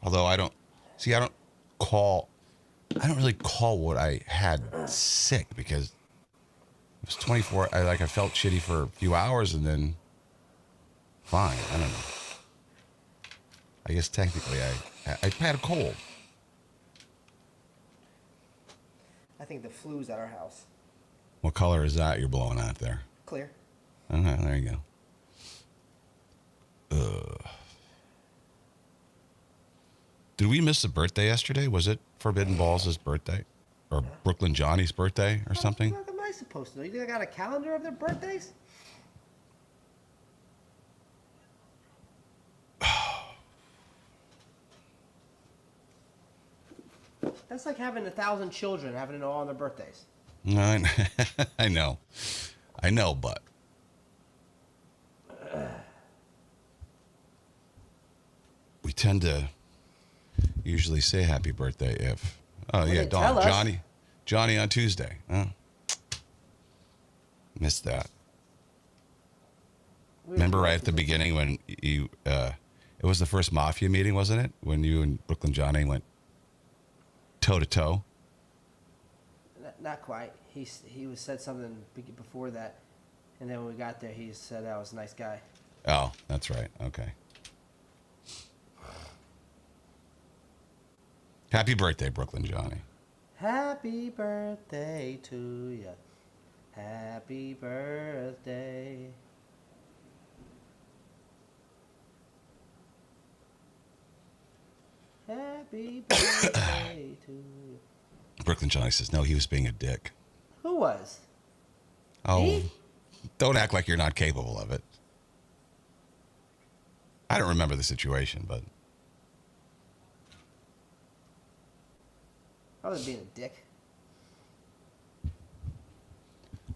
Although I don't really call what I had sick because it was 24. I felt shitty for a few hours and then fine. I don't know. I guess technically I had a cold. I think the flu's at our house. What color is that you're blowing out there? Clear. Okay, there you go. Did we miss a birthday yesterday? Was it Forbidden Balls' birthday? Or Brooklyn Johnny's birthday or something? What am I supposed to know? You think I got a calendar of their birthdays? That's like having 1,000 children, having to know all their birthdays. I know, but we tend to usually say happy birthday if Johnny on Tuesday. Oh. Missed that. Remember right at the beginning when you it was the first mafia meeting, wasn't it? When you and Brooklyn Johnny went toe to toe. Not quite. He said something before that, and then when we got there, he said I was a nice guy. Oh, that's right. Okay. Happy birthday, Brooklyn Johnny. Happy birthday to you. Happy birthday. Happy birthday to you. Brooklyn Johnny says, no, he was being a dick. Who was? Oh, Me? Don't act like you're not capable of it. I don't remember the situation, but... I was being a dick.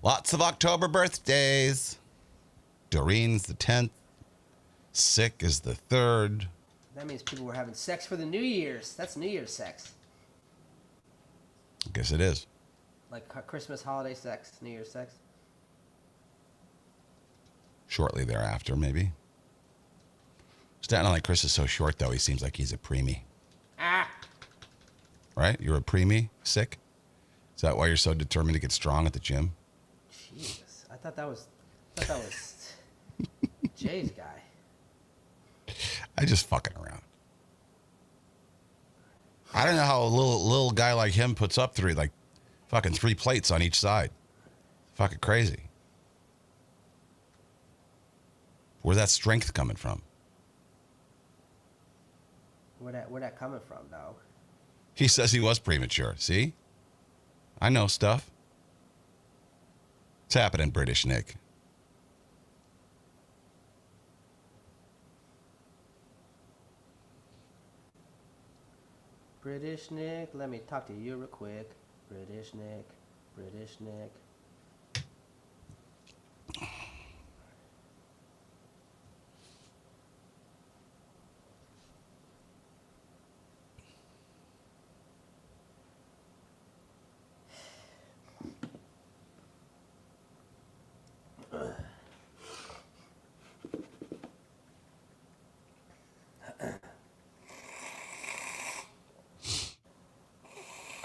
Lots of October birthdays. Doreen's the 10th. Sick is the 3rd. That means people were having sex for the New Year's. That's New Year's sex. I guess it is. Like Christmas holiday sex, New Year's sex. Shortly thereafter, maybe. Staten Island Chris is so short, though, he seems like he's a preemie. Ah! Right? You're a preemie? Sick? Is that why you're so determined to get strong at the gym? Jesus. I thought that was Jay's guy. I just fucking around. I don't know how a little guy like him puts up fucking 3 plates on each side. Fucking crazy. Where's that strength coming from? Where that coming from, dog? He says he was premature. See? I know stuff. It's happening, British Nick. British Nick, let me talk to you real quick. British Nick, British Nick.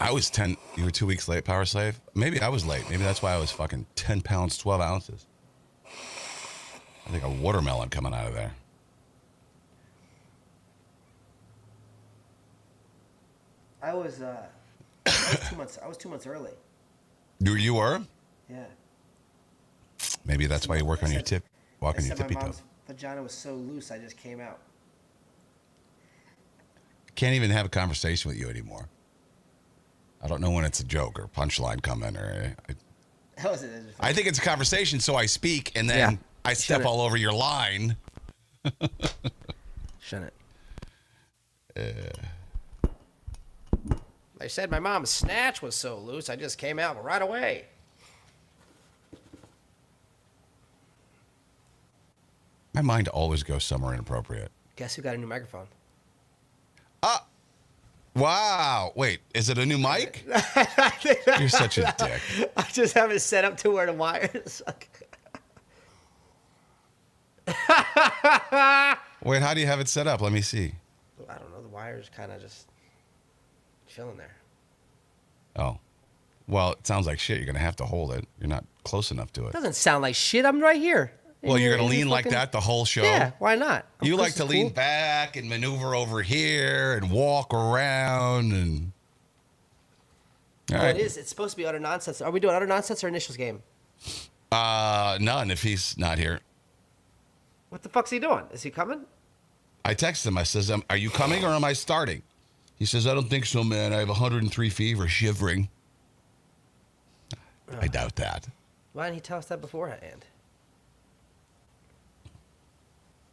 I was 10. You were 2 weeks late, Power Slave? Maybe I was late. Maybe that's why I was fucking 10 pounds, 12 ounces. I think a watermelon coming out of there. I was 2 months. I was 2 months early. You were? Yeah. Maybe that's why you work on your tip, walk on your tippy My toe. mom's vagina was so loose, I just came out. Can't even have a conversation with you anymore. I don't know when it's a joke or punchline coming or. That was it. I think it's a conversation, so I speak and then I step all over your line. Shut it. They said my mom's snatch was so loose, I just came out right away. My mind always goes somewhere inappropriate. Guess who got a new microphone? Wow. Wait, is it a new mic? You're such a dick. I just have it set up to where the wires. Wait, how do you have it set up? Let me see. I don't know. the wire's kind of just chilling there. Oh. Well, it sounds like shit. You're going to have to hold it. You're not close enough to it. Doesn't sound like shit. I'm right here. Well, you're going to lean like that the whole show? Yeah, why not? You like to lean back and maneuver over here and walk around and... All right. It is. It's supposed to be utter nonsense. Are we doing utter nonsense or initials game? None if he's not here. What the fuck's he doing? Is he coming? I texted him. I says, are you coming or am I starting? He says, I don't think so, man. I have 103 fever, shivering. I doubt that. Why didn't he tell us that beforehand?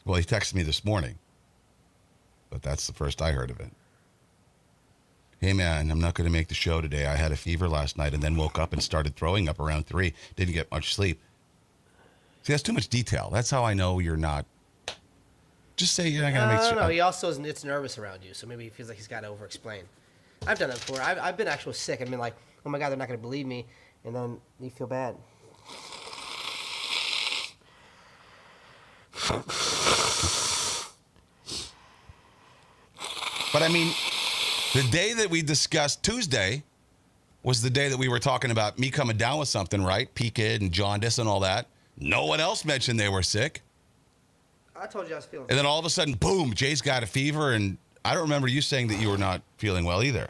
Well, he texted me this morning, but that's the first I heard of it. Hey, man, I'm not going to make the show today. I had a fever last night and then woke up and started throwing up around 3. Didn't get much sleep. See, that's too much detail. That's how I know you're not. Just say you're not going to make sure. No, he also it's nervous around you, so maybe he feels like he's got to over-explain. I've done that before. I've been actually sick and been like, oh, my God, they're not going to believe me. And then you feel bad. But I mean, the day that we discussed, Tuesday, was the day that we were talking about me coming down with something, right? PKID and jaundice and all that. No one else mentioned they were sick. I told you I was feeling sick. And then all of a sudden, boom, Jay's got a fever. And I don't remember you saying that you were not feeling well either.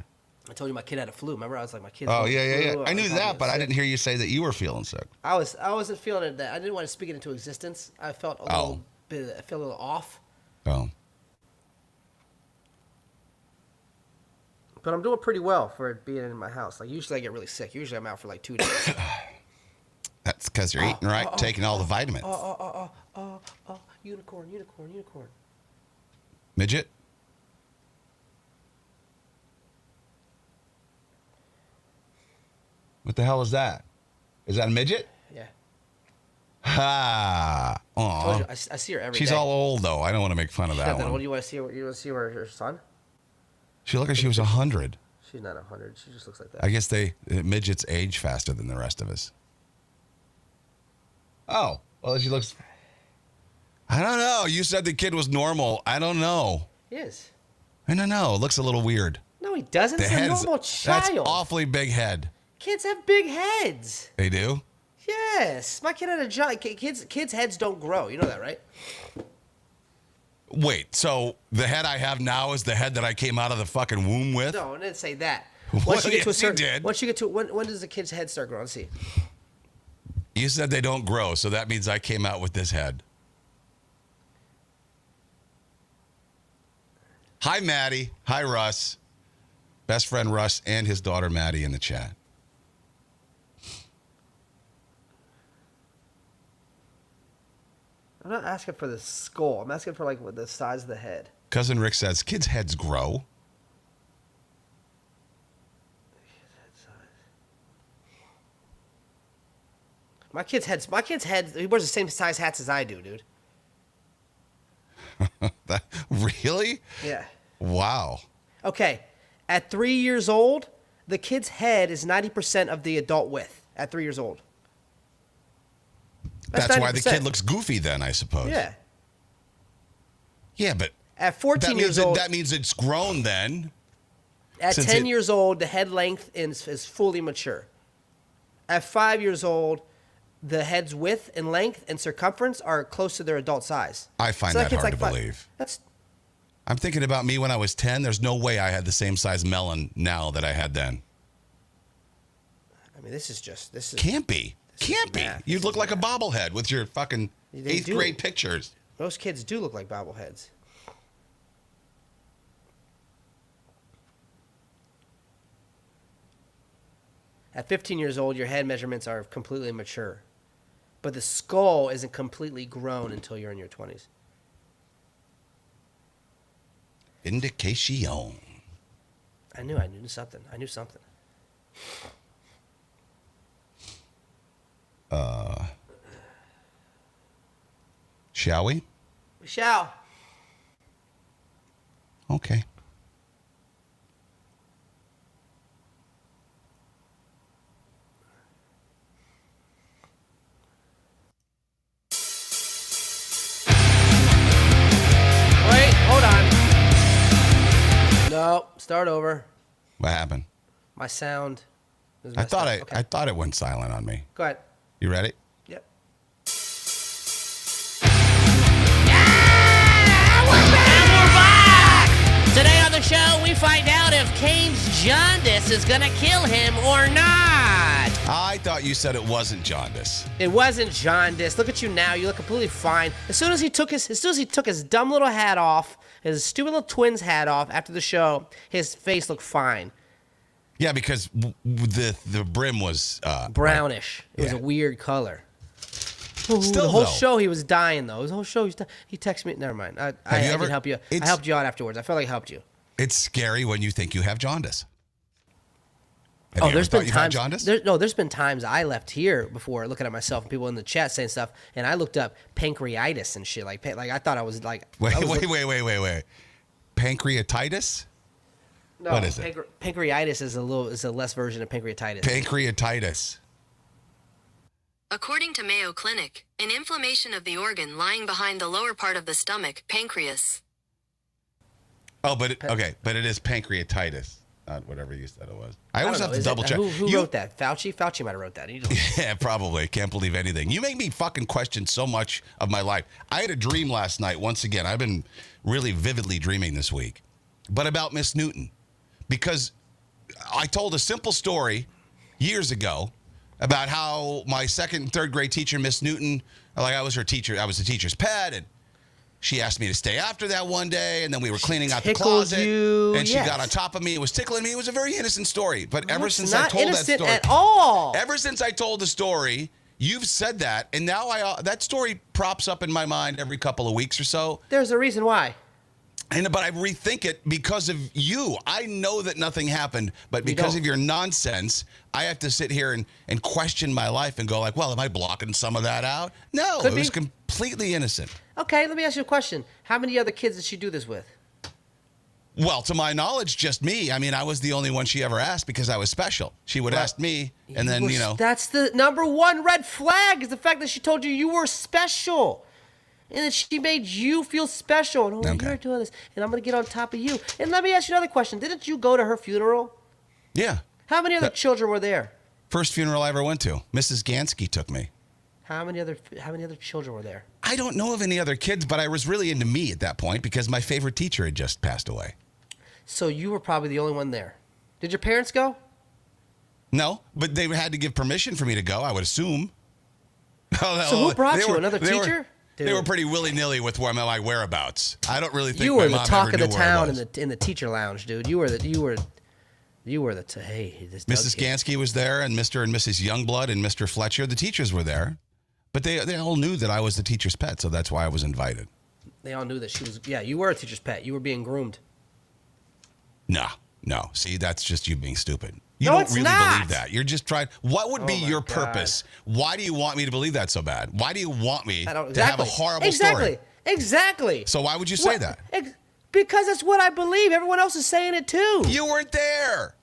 I told you my kid had a flu. Remember, I was like, my kid. Oh, yeah. I knew that, but I didn't hear you say that you were feeling sick. I wasn't feeling it. I didn't want to speak it into existence. I felt a little bit. I felt a little off. Oh. But I'm doing pretty well for it being in my house. Like, usually I get really sick. Usually I'm out for like 2 days. That's because you're eating right, taking all the vitamins. Unicorn. Midget? What the hell is that? Is that a midget? Yeah. Ha! I, Aw. I see her every She's day. all old, though. I don't want to make fun of that What one. do you want to see? You want to see her son? She looked like she was 100. She's not 100. She just looks like that. I guess midgets age faster than the rest of us. Oh, well, she looks... I don't know. You said the kid was normal. I don't know. He is. I don't know. It looks a little weird. No, he doesn't. He's a normal child. That's awfully big head. Kids have big heads. They do? Yes. My kid had a giant... Kids' heads don't grow. You know that, right? Wait, so the head I have now is the head that I came out of the fucking womb with? No, I didn't say that. Well, yes, you did. Once you get to when does the kid's head start growing? Let's see. You said they don't grow, so that means I came out with this head. Hi, Maddie. Hi, Russ. Best friend Russ and his daughter Maddie in the chat. I'm not asking for the skull. I'm asking for like the size of the head. Cousin Rick says kids' heads grow. My kid's head. He wears the same size hats as I do, dude. Really? Yeah. Wow. Okay. At 3 years old, the kid's head is 90% of the adult width. At 3 years old. That's why the 90%. kid looks goofy then, I suppose. Yeah. Yeah, but At 14 years old. that means it's grown then. At 10 years old, the head length is fully mature. At 5 years old, the head's width and length and circumference are close to their adult size. I find So that kid's hard like to 5. believe. That's I'm thinking about me when I was 10. There's no way I had the same size melon now that I had then. I mean, this is Can't be. Can't be. math. You'd This look is like a bobblehead with your fucking They 8th do. grade pictures. most kids do look like bobbleheads. At 15 years old, your head measurements are completely mature. But the skull isn't completely grown until you're in your 20s. Indication. I knew something. Shall we? We shall. Okay. Wait, hold on. No, start over. What happened? My sound. I thought it went silent on me. Go ahead. You ready? Yep. Today on the show, we find out if Kane's jaundice is gonna kill him or not. I thought you said it wasn't jaundice. It wasn't jaundice. Look at you now. You look completely fine. As soon as he took his dumb little hat off, his stupid little twins hat off after the show, his face looked fine. Yeah, because the brim was Brownish. It was Yeah. a weird color. Still, the whole though. show he was dying though. The whole show he texted me. Never mind. I did help you. I helped you out afterwards. I felt like I helped you. It's scary when you think you have jaundice. There's been times. Jaundice? There's been times I left here before looking at myself and people in the chat saying stuff, and I looked up pancreatitis and shit. Like I thought I was like. Wait. Pancreatitis? No, what is it? Pancreatitis is a less version of pancreatitis. Pancreatitis. According to Mayo Clinic, an inflammation of the organ lying behind the lower part of the stomach, pancreas. Oh, but it is pancreatitis, not whatever you said it was. I always don't have know. to double check. Who wrote that? Fauci? Fauci might have wrote that. Yeah, probably. Can't believe anything. You make me fucking question so much of my life. I had a dream last night. Once again, I've been really vividly dreaming this week, but about Miss Newton, because I told a simple story years ago about how my second and third grade teacher, Miss Newton, like I was her teacher. I was the teacher's pet, and she asked me to stay after that one day, and then we were cleaning out the closet, and she got on top of me and was tickling me. It was a very innocent story, but ever since I told that story, at all. Ever since I told the story, you've said that, and now that story props up in my mind every couple of weeks or so. There's a reason why. But I rethink it because of you. I know that nothing happened, but because of your nonsense, I have to sit here and question my life and go like, well, am I blocking some of that out? No, it was completely innocent. Okay, let me ask you a question. How many other kids did she do this with? Well, to my knowledge, just me. I mean, I was the only one she ever asked because I was special. She would ask me, and then, That's the number one red flag is the fact that she told you were special. And that she made you feel special. And you're doing this, and I'm going to get on top of you. And let me ask you another question. Didn't you go to her funeral? Yeah. How many other children were there? First funeral I ever went to. Mrs. Gansky took me. How many other children were there? I don't know of any other kids, but I was really into me at that point because my favorite teacher had just passed away. So you were probably the only one there. Did your parents go? No, but they had to give permission for me to go, I would assume. So who brought you? Another teacher? They were pretty willy-nilly with my whereabouts. I don't really think you were my the mom talk ever of the knew where I town was. in the teacher lounge, dude. You were the hey. This Mrs. Doug kid. Gansky was there, and Mr. and Mrs. Youngblood and Mr. Fletcher. The teachers were there, but they all knew that I was the teacher's pet, so that's why I was invited. They all knew that she was. Yeah, you were a teacher's pet. You were being groomed. No. See, that's just you being stupid. You No, don't it's really not. believe that. You're just trying. What would be my your God. purpose? Why do you want me to believe that so bad? Why do you want me I don't to exactly. have a horrible story? Exactly. So why would you say that? Because that's what I believe. Everyone else is saying it too. You weren't there.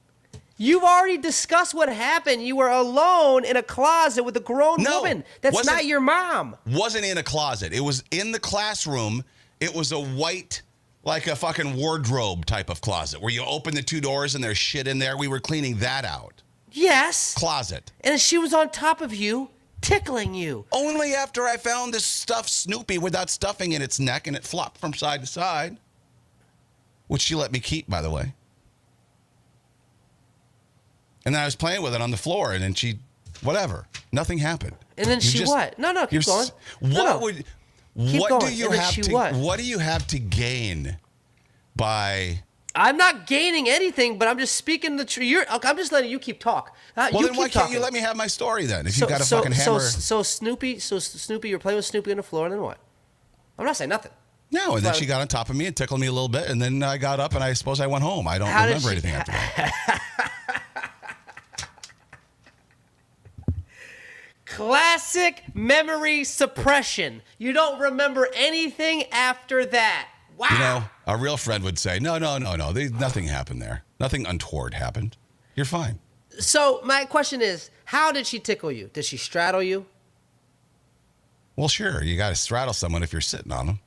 You've already discussed what happened. You were alone in a closet with a grown woman. That's not your mom. Wasn't in a closet. It was in the classroom. It was a white, like a fucking wardrobe type of closet where you open the two doors and there's shit in there. We were cleaning that out. Yes. Closet. And she was on top of you, tickling you. Only after I found this stuffed Snoopy without stuffing in its neck and it flopped from side to side, which she let me keep, by the way. And then I was playing with it on the floor, and then whatever. Nothing happened. And then what? No, keep going. What do you have to gain by? I'm not gaining anything, but I'm just speaking the truth. I'm just letting you keep talk. Well, then why can't you let me have my story then? If you've got a fucking hammer. So Snoopy, you're playing with Snoopy on the floor, and then what? I'm not saying nothing. No, and then she got on top of me and tickled me a little bit, and then I got up and I suppose I went home. I don't remember anything after that. Classic memory suppression. You don't remember anything after that. Wow. A real friend would say, no. Nothing happened there. Nothing untoward happened. You're fine. So my question is, how did she tickle you? Did she straddle you? Well, sure. You got to straddle someone if you're sitting on them.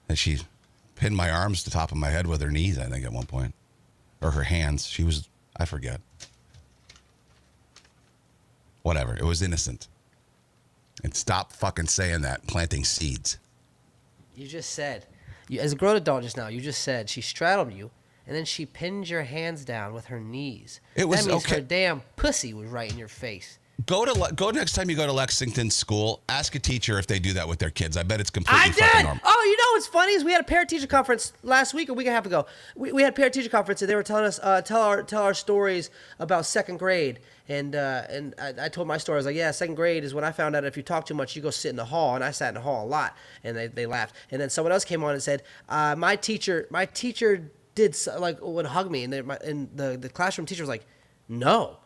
And she pinned my arms to the top of my head with her knees, I think, at one point. Or her hands. I forget. Whatever. It was innocent. And stop fucking saying that. Planting seeds. You just said, as a grown adult just now, you just said she straddled you, and then she pinned your hands down with her knees. That means her damn pussy was right in your face. Go next time you go to Lexington school. Ask a teacher if they do that with their kids. I bet it's completely I fucking did. normal. Oh, you know what's funny is we had a parent-teacher conference last week, a week and a half ago. We had a parent-teacher conference, and they were telling us tell our stories about second grade. And I told my story. I was like, yeah, second grade is when I found out if you talk too much, you go sit in the hall. And I sat in the hall a lot, and they laughed. And then someone else came on and said, my teacher would hug me, and the classroom teacher was like, no.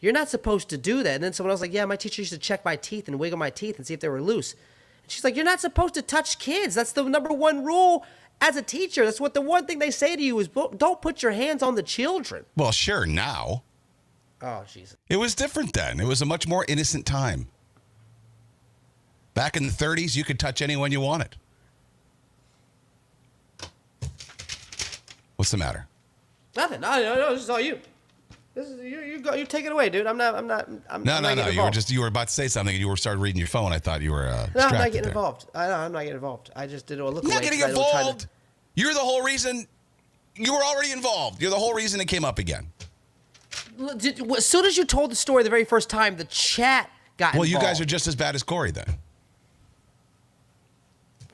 You're not supposed to do that. And then someone else was like, yeah, my teacher used to check my teeth and wiggle my teeth and see if they were loose. And she's like, you're not supposed to touch kids. That's the number one rule as a teacher. That's what the one thing they say to you is don't put your hands on the children. Well, sure, now. Oh, Jesus. It was different then. It was a much more innocent time. Back in the 30s, you could touch anyone you wanted. What's the matter? Nothing. No, this is all you. This is you take it away, dude. I'm not. No. You were about to say something, and you started reading your phone. I thought you were. No, I'm not getting involved. I'm not getting involved. I just did a look away. Not getting involved. You're the whole reason. You were already involved. You're the whole reason it came up again. As soon as you told the story the very first time, the chat got involved. Well, you guys are just as bad as Corey then.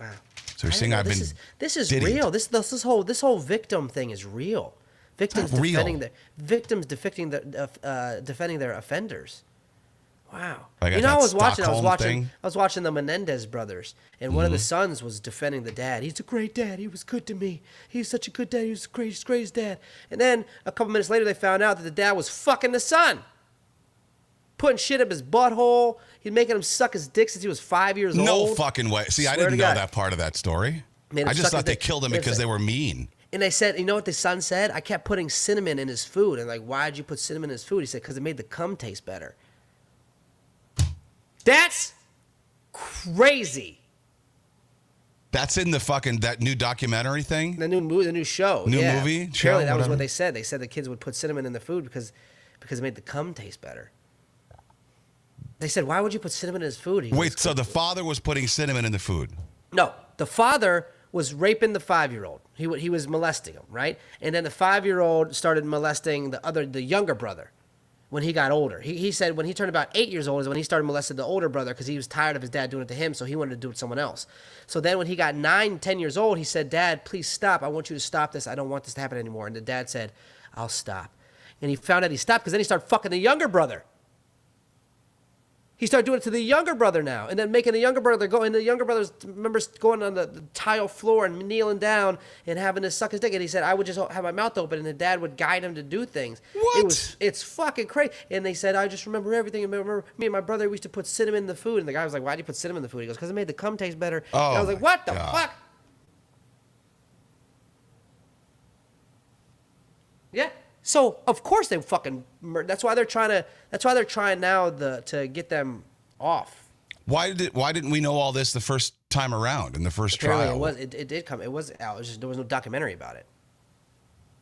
Wow. So you're saying I've been. This is diddied. real. This whole victim thing is real. Victims defending their offenders. Wow. Like I was Stockholm watching the Menendez brothers, and one of the sons was defending the dad. He's a great dad. He was good to me. He's such a good dad. He was the greatest dad. And then a couple minutes later, they found out that the dad was fucking the son, putting shit up his butthole. He'd making him suck his dick since he was 5 years old. No fucking way. See, I didn't know that part of that story. I just thought they killed him because they were mean. And they said, you know what the son said? I kept putting cinnamon in his food. And like, why'd you put cinnamon in his food? He said, because it made the cum taste better. That's crazy. That's in that new documentary thing? The new show. Movie? Show, Apparently that was whatever. what they said. They said the kids would put cinnamon in the food because it made the cum taste better. They said, why would you put cinnamon in his food? Wait, so the father was putting cinnamon in the food? No, the father was raping the 5-year-old. He was molesting him, right? And then the 5-year-old started molesting the younger brother when he got older. He said when he turned about 8 years old is when he started molesting the older brother because he was tired of his dad doing it to him, so he wanted to do it to someone else. So then when he got 9, 10 years old, he said, Dad, please stop. I want you to stop this. I don't want this to happen anymore. And the dad said, I'll stop. And he found out he stopped because then he started fucking the younger brother. He started doing it to the younger brother now, and then making the younger brother go. And the younger brother remembers going on the tile floor and kneeling down and having to suck his dick. And he said, I would just have my mouth open, and the dad would guide him to do things. What? It's fucking crazy. And they said, I just remember everything. And remember me and my brother, we used to put cinnamon in the food. And the guy was like, why do you put cinnamon in the food? He goes, because it made the cum taste better. Oh, and I was like, what the fuck? Yeah. So of course they fucking. That's why they're trying now to get them off. Why didn't we know all this the first time around in the first trial? It did come. It was out. It was just there was no documentary about it.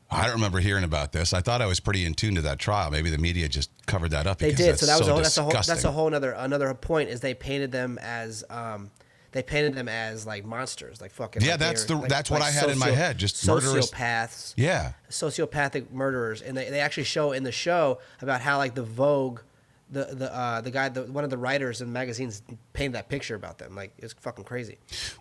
I don't remember hearing about this. I thought I was pretty in tune to that trial. Maybe the media just covered that up. They did. So that's disgusting. a whole another point is they painted them as like monsters, like fucking. Yeah, that's what I had in my head. Just murderers. Sociopaths. Yeah. Sociopathic murderers, and they actually show in the show about how like the Vogue, the guy, one of the writers in magazines painted that picture about them. Like it's fucking crazy.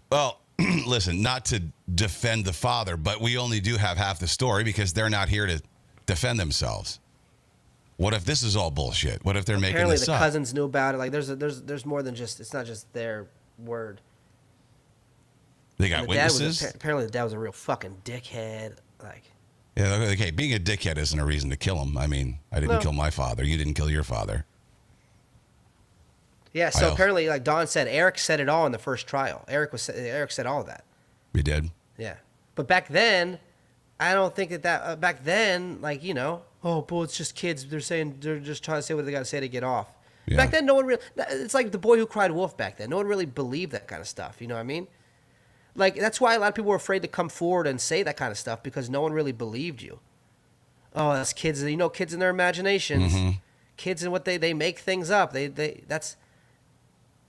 Well, listen, not to defend the father, but we only do have half the story because they're not here to defend themselves. What if this is all bullshit? What if they're making this up? Apparently the cousins knew about it. Like there's more than just, it's not just their word. They got witnesses? Apparently the dad was a real fucking dickhead. Like. Yeah, okay, being a dickhead isn't a reason to kill him. I mean, I didn't kill my father. You didn't kill your father. Yeah, so apparently, like Don said, Eric said it all in the first trial. Eric said all of that. We did? Yeah. But back then, I don't think that back then, like, you know, oh, well, it's just kids. They're just trying to say what they got to say to get off. Yeah. Back then, no one really, it's like the boy who cried wolf back then. No one really believed that kind of stuff. You know what I mean? Like, that's why a lot of people were afraid to come forward and say that kind of stuff because no one really believed you. Oh, that's kids. You know, kids in their imaginations. Mm-hmm. Kids in what they make things up. That's.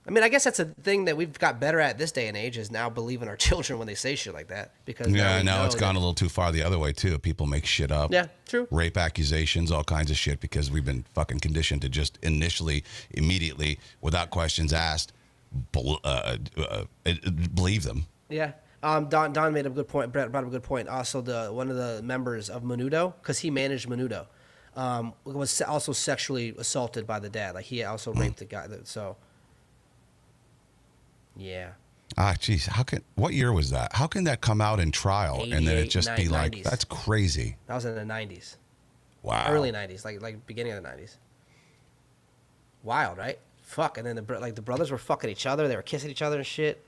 I mean, I guess that's a thing that we've got better at this day and age is now believing our children when they say shit like that. Because now it's gone a little too far the other way too. People make shit up. Yeah, true. Rape accusations, all kinds of shit, because we've been fucking conditioned to just immediately, without questions asked, believe them. Yeah. Don made a good point. Brett brought up a good point. Also, one of the members of Menudo, because he managed Menudo, was also sexually assaulted by the dad. Like, he also raped the guy. So, yeah. Ah, geez, what year was that? How can that come out in trial and then it just be like, 90s. that's crazy? That was in the 90s. Wow. Early 90s, like beginning of the 90s. Wild, right? Fuck, and then the brothers were fucking each other. They were kissing each other and shit.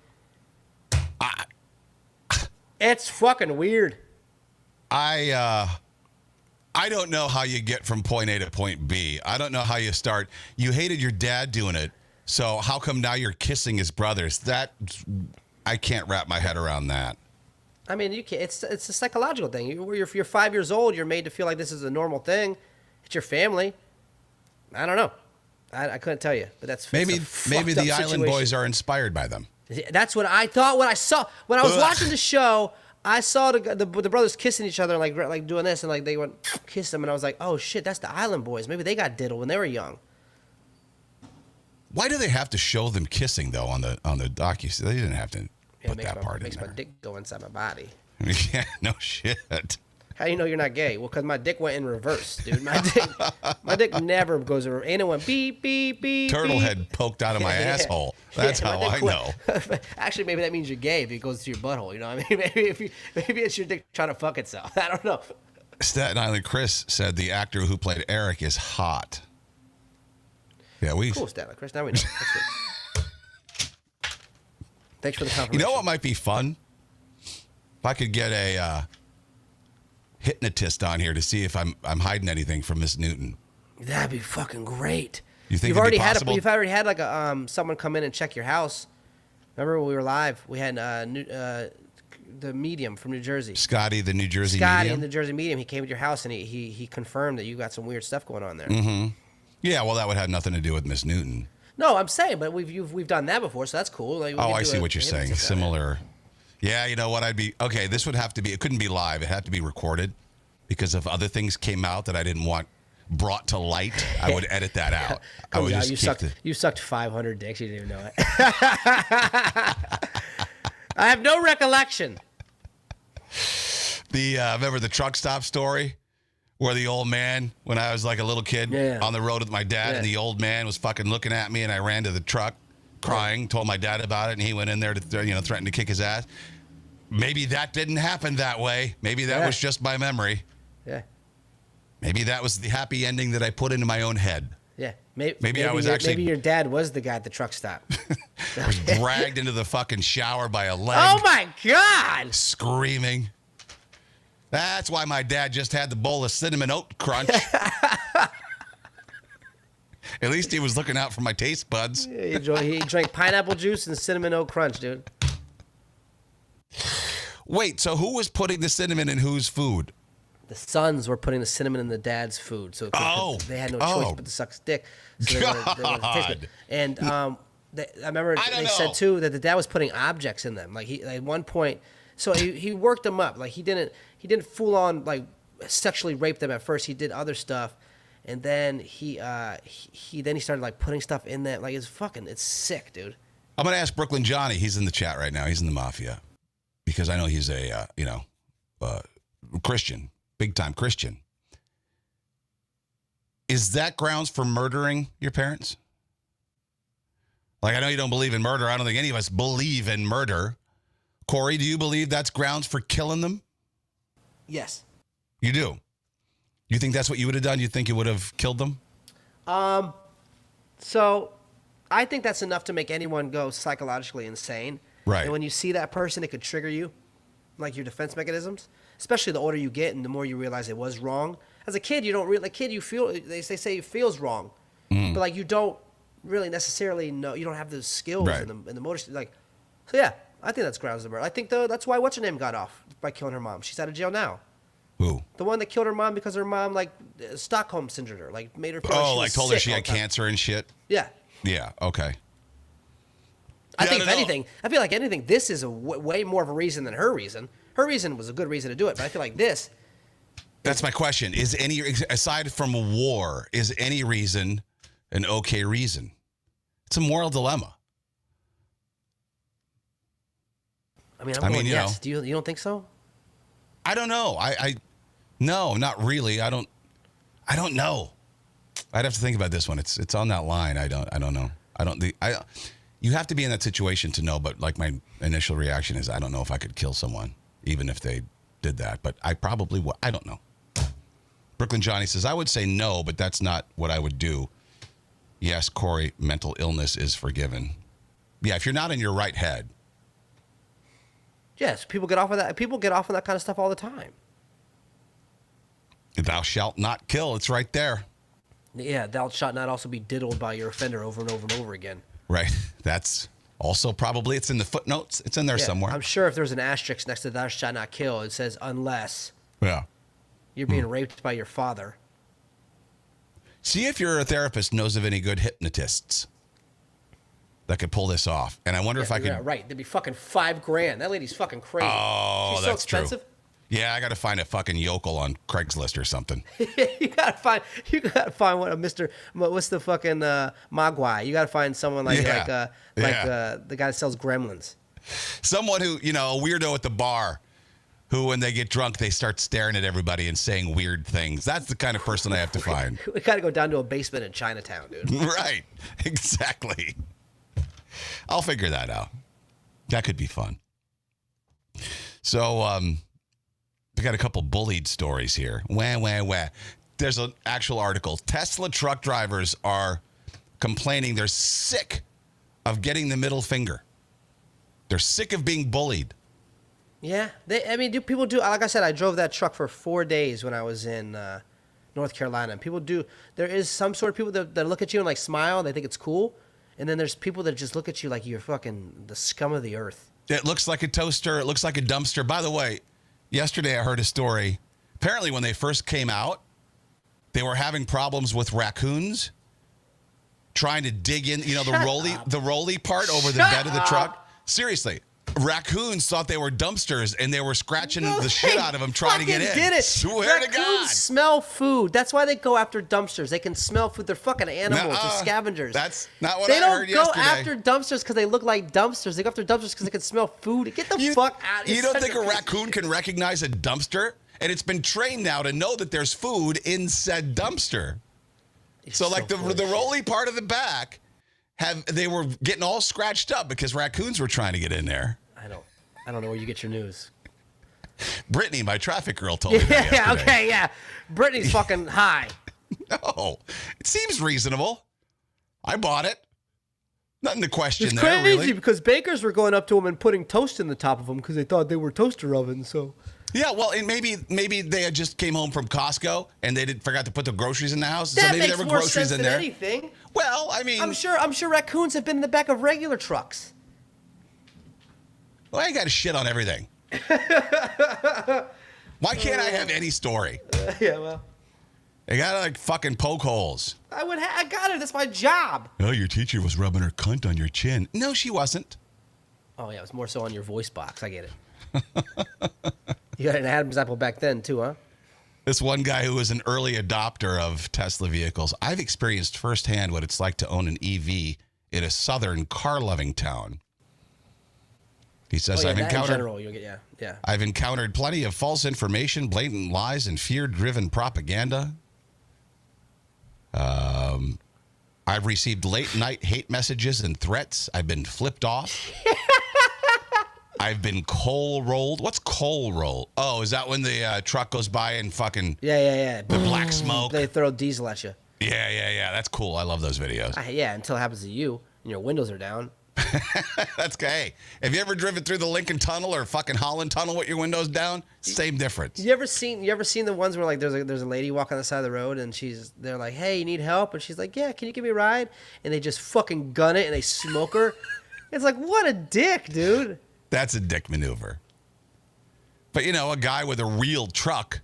It's fucking weird. I don't know how you get from point A to point B. I don't know how you start. You hated your dad doing it, so how come now you're kissing his brothers? I can't wrap my head around that. I mean, you can't. It's a psychological thing. You're 5 years old. You're made to feel like this is a normal thing. It's your family. I don't know. I couldn't tell you, but that's maybe the Island situation. Boys are inspired by them. That's what I thought. When I saw when I was watching the show, I saw the brothers kissing each other, like doing this, and like they went kiss them, and I was like, oh shit, that's the Island Boys. Maybe they got diddled when they were young. Why do they have to show them kissing though on the docu? They didn't have to put that part in there. Makes my dick go inside my body. Yeah, no shit. How do you know you're not gay? Well, because my dick went in reverse, dude. My dick never goes in reverse. And it went beep, beep, beep. Turtle beep. head poked out of my asshole. That's how I know. Actually, maybe that means you're gay if it goes to your butthole. You know what I mean? Maybe it's your dick trying to fuck itself. I don't know. Staten Island Chris said the actor who played Eric is hot. Yeah, cool, Staten Island Chris. Now we know. That's good. Thanks for the confirmation. You know what might be fun? If I could get a hypnotist on here to see if I'm hiding anything from Miss Newton. That'd be fucking great. You think you've it'd already be possible? you've already had like someone come in and check your house. Remember when we were live? We had the medium from New Jersey. Scotty, the New Jersey Scotty medium? in the Jersey medium. He came to your house and he confirmed that you got some weird stuff going on there. Mm-hmm. Yeah, well, that would have nothing to do with Miss Newton. No, I'm saying, but we've done that before, so that's cool. Like, I see what you're saying. Similar. Yeah, you know what? Okay, this would have to be, it couldn't be live. It had to be recorded because if other things came out that I didn't want brought to light, I would edit that out. I would just you sucked 500 dicks. You didn't even know it. I have no recollection. Remember the truck stop story where the old man, when I was like a little kid on the road with my dad, and the old man was fucking looking at me, and I ran to the truck crying, told my dad about it, and he went in there to threaten to kick his ass. Maybe that didn't happen that way. Maybe that was just my memory. Yeah. Maybe that was the happy ending that I put into my own head. Yeah. Maybe I was maybe your dad was the guy at the truck stop. I was dragged into the fucking shower by a leg. Oh my God! Screaming. That's why my dad just had the bowl of cinnamon oat crunch. At least he was looking out for my taste buds. He drank pineapple juice and cinnamon oat crunch, dude. Wait, so who was putting the cinnamon in whose food? The sons were putting the cinnamon in the dad's food, so they had no choice but to suck his dick. So they wanted to taste good. And I remember they said too that the dad was putting objects in them. Like at one point, so he worked them up. Like he didn't full on like sexually rape them at first. He did other stuff. And then he started like putting stuff in that. Like it's sick, dude. I'm gonna ask Brooklyn Johnny. He's in the chat right now. He's in the mafia because I know he's a Christian, big time Christian. Is that grounds for murdering your parents? Like I know you don't believe in murder. I don't think any of us believe in murder. Corey, do you believe that's grounds for killing them? Yes. You do. You think that's what you would have done? You think you would have killed them? So I think that's enough to make anyone go psychologically insane. Right. And when you see that person, it could trigger you, like your defense mechanisms, especially the older you get and the more you realize it was wrong. As a kid, you don't really, you feel, they say it feels wrong, but like you don't really necessarily know, you don't have the skills and the motor, like, so yeah, I think that's grounds of murder. I think that's why what's her name got off by killing her mom. She's out of jail now. Who? The one that killed her mom because her mom Stockholm syndrome her, made her feel like told her she had cancer and shit. Yeah. Yeah. Okay. I think if anything, I feel like anything. This is way more of a reason than her reason. Her reason was a good reason to do it, but I feel like this. That's my question. Is any aside from a war, is any reason an okay reason? It's a moral dilemma. I mean, I'm going yes. Do you don't think so? I don't know. No, not really. I don't know. I'd have to think about this one. It's on that line. I don't know. You have to be in that situation to know, but my initial reaction is I don't know if I could kill someone, even if they did that. But I probably would. I don't know. Brooklyn Johnny says, I would say no, but that's not what I would do. Yes, Corey, mental illness is forgiven. Yeah, if you're not in your right head. Yes, people get off of that. People get off on that kind of stuff all the time. Thou shalt not kill. It's right there. Yeah, thou shalt not also be diddled by your offender over and over and over again. Right. That's also probably, it's in the footnotes. It's in there somewhere. I'm sure if there's an asterisk next to thou shalt not kill, it says unless you're being raped by your father. See if your therapist knows of any good hypnotists that could pull this off. And I wonder if I could. Yeah, right. They'd be fucking $5,000. That lady's fucking crazy. Oh, she's that's so expensive. True. Yeah, I got to find a fucking yokel on Craigslist or something. you gotta find what a Mr. What's the fucking Mogwai? You gotta find someone like the guy that sells gremlins. Someone who, a weirdo at the bar, who when they get drunk they start staring at everybody and saying weird things. That's the kind of person I have to find. We gotta go down to a basement in Chinatown, dude. Right, exactly. I'll figure that out. That could be fun. So, we got a couple bullied stories here. Wah. There's an actual article. Tesla truck drivers are complaining they're sick of getting the middle finger. They're sick of being bullied. Yeah. People do. Like I said, I drove that truck for 4 days when I was in North Carolina. And people do. There is some sort of people that look at you and smile. And they think it's cool. And then there's people that just look at you like you're fucking the scum of the earth. It looks like a toaster. It looks like a dumpster. By the way, yesterday I heard a story. Apparently when they first came out, they were having problems with raccoons trying to dig in, the rolly part over the bed of the truck. Seriously, raccoons thought they were dumpsters and they were scratching the shit out of them trying to get in. Get it. Swear raccoons to God. Smell food. That's why they go after dumpsters. They can smell food. They're fucking animals. They're scavengers. That's not what I heard yesterday. They don't go after dumpsters because they look like dumpsters. They go after dumpsters because they can smell food. Get the fuck out of here. You don't think a raccoon can recognize a dumpster? And it's been trained now to know that there's food in said dumpster. So the rolly part of the back, they were getting all scratched up because raccoons were trying to get in there. I don't know where you get your news. Brittany, my traffic girl, told me that yesterday. Yeah, okay, yeah. Brittany's fucking high. No, it seems reasonable. I bought it. Nothing to question it's there, crazy really. Because bakers were going up to them and putting toast in the top of them because they thought they were toaster ovens. So. Yeah, well, and maybe they had just came home from Costco and they forgot to put the groceries in the house. That so maybe makes there were more groceries sense in than there. Anything. Well, I mean, I'm sure raccoons have been in the back of regular trucks. Well, I got to shit on everything. Why can't I have any story? Yeah, well. I got to fucking poke holes. I got it. That's my job. Oh, your teacher was rubbing her cunt on your chin. No, she wasn't. Oh, yeah, it was more so on your voice box. I get it. You got an Adam's apple back then, too, huh? This one guy who was an early adopter of Tesla vehicles. I've experienced firsthand what it's like to own an EV in a southern car-loving town. He says, I've encountered plenty of false information, blatant lies, and fear-driven propaganda. I've received late-night hate messages and threats. I've been flipped off. I've been coal rolled. What's coal roll? Oh, is that when the truck goes by and fucking... Yeah. The black smoke? They throw diesel at you. Yeah. That's cool. I love those videos. Yeah, until it happens to you and your windows are down. That's okay. Have you ever driven through the Lincoln Tunnel or fucking Holland Tunnel with your windows down? Same difference. You ever seen the ones where there's a lady walking on the side of the road and they're like, hey, you need help? And she's like, yeah, can you give me a ride? And they just fucking gun it and they smoke her. It's like, what a dick, dude. That's a dick maneuver. But, you know, a guy with a real truck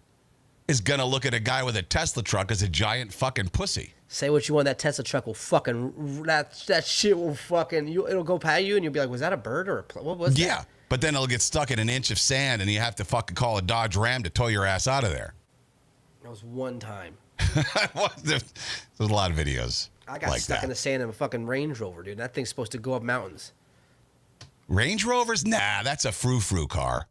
is going to look at a guy with a Tesla truck as a giant fucking pussy. Say what you want, that Tesla truck will fucking, that shit will fucking, it'll go by you and you'll be like, was that a bird or what was that? Yeah, but then it'll get stuck in an inch of sand and you have to fucking call a Dodge Ram to tow your ass out of there. That was one time. There's a lot of videos. I got like stuck that. in the sand in a fucking Range Rover, dude. That thing's supposed to go up mountains. Range Rovers? Nah, that's a frou-frou car.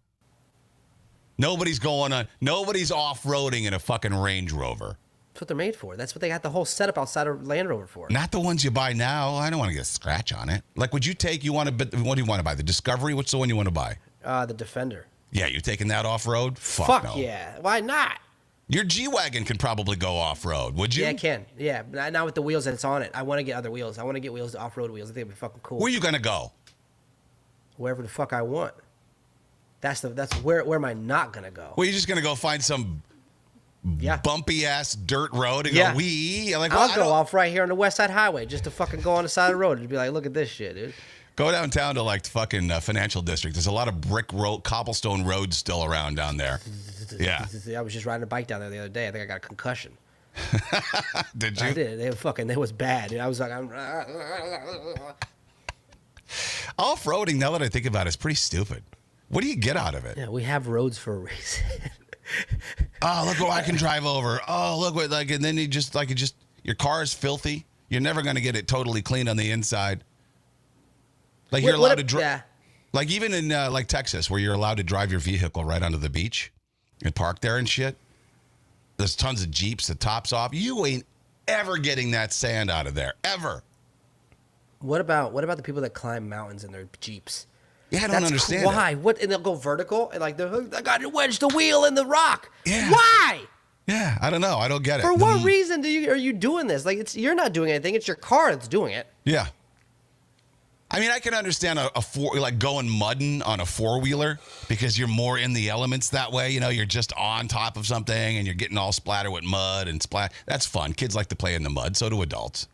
Nobody's off-roading in a fucking Range Rover. That's what they're made for. That's what they got the whole setup outside of Land Rover for. Not the ones you buy now. I don't want to get a scratch on it. Like, what do you want to buy? The Discovery? What's the one you want to buy? The Defender. Yeah, you're taking that off-road? Fuck no. Yeah. Why not? Your G-Wagon can probably go off-road, would you? Yeah, it can. Yeah, but not with the wheels that it's on it. I want to get other wheels. I want to get wheels, off-road wheels. I think it'd be fucking cool. Where are you going to go? Wherever the fuck I want. That's where am I not gonna go? Well, you're just going to go find some bumpy-ass dirt road and go, wee? Like, I'll go off right here on the West Side Highway just to fucking go on the side of the road and be like, look at this shit, dude. Go downtown to, like, fucking Financial District. There's a lot of brick road, cobblestone roads still around down there. Yeah. I was just riding a bike down there the other day. I think I got a concussion. Did you? I did. It was bad, dude. I was like, Off-roading, now that I think about it, is pretty stupid. What do you get out of it? yeah, we have roads for a reason. Oh, look what I can drive over. Oh, look what, like, and then your car is filthy. You're never going to get it totally clean on the inside. Like, you're allowed to drive. Yeah. Like, even in, like, Texas, where you're allowed to drive your vehicle right onto the beach and park there and shit. There's tons of Jeeps, the top's off. You ain't ever getting that sand out of there. Ever. What about the people that climb mountains in their Jeeps? Yeah, I don't understand why. What? And they'll go vertical and like I got to wedge the wheel in the rock. Yeah. Why? Yeah, I don't know. I don't get it. For what reason are you doing this? Like you're not doing anything. It's your car that's doing it. Yeah. I mean, I can understand like going mudding on a four-wheeler because you're more in the elements that way. You know, you're just on top of something and you're getting all splattered with mud and splat. That's fun. Kids like to play in the mud. So do adults.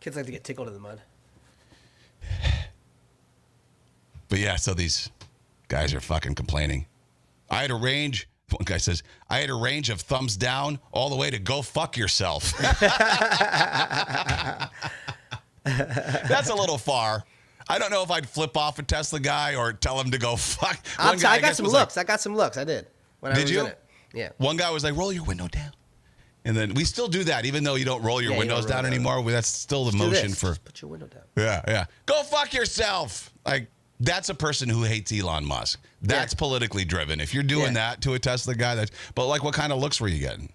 Kids like to get tickled in the mud. But yeah, so these guys are fucking complaining. One guy says, I had a range of thumbs down all the way to go fuck yourself. That's a little far. I don't know if I'd flip off a Tesla guy or tell him to go fuck. I got some looks. I got some looks. I did. When I was in it. Yeah. One guy was like, roll your window down. And then we still do that, even though you don't roll your windows down anymore. That's still the motion for. Just put your window down. Yeah. Go fuck yourself. Like, that's a person who hates Elon Musk. That's politically driven. If you're doing that to a Tesla guy, but like, what kind of looks were you getting?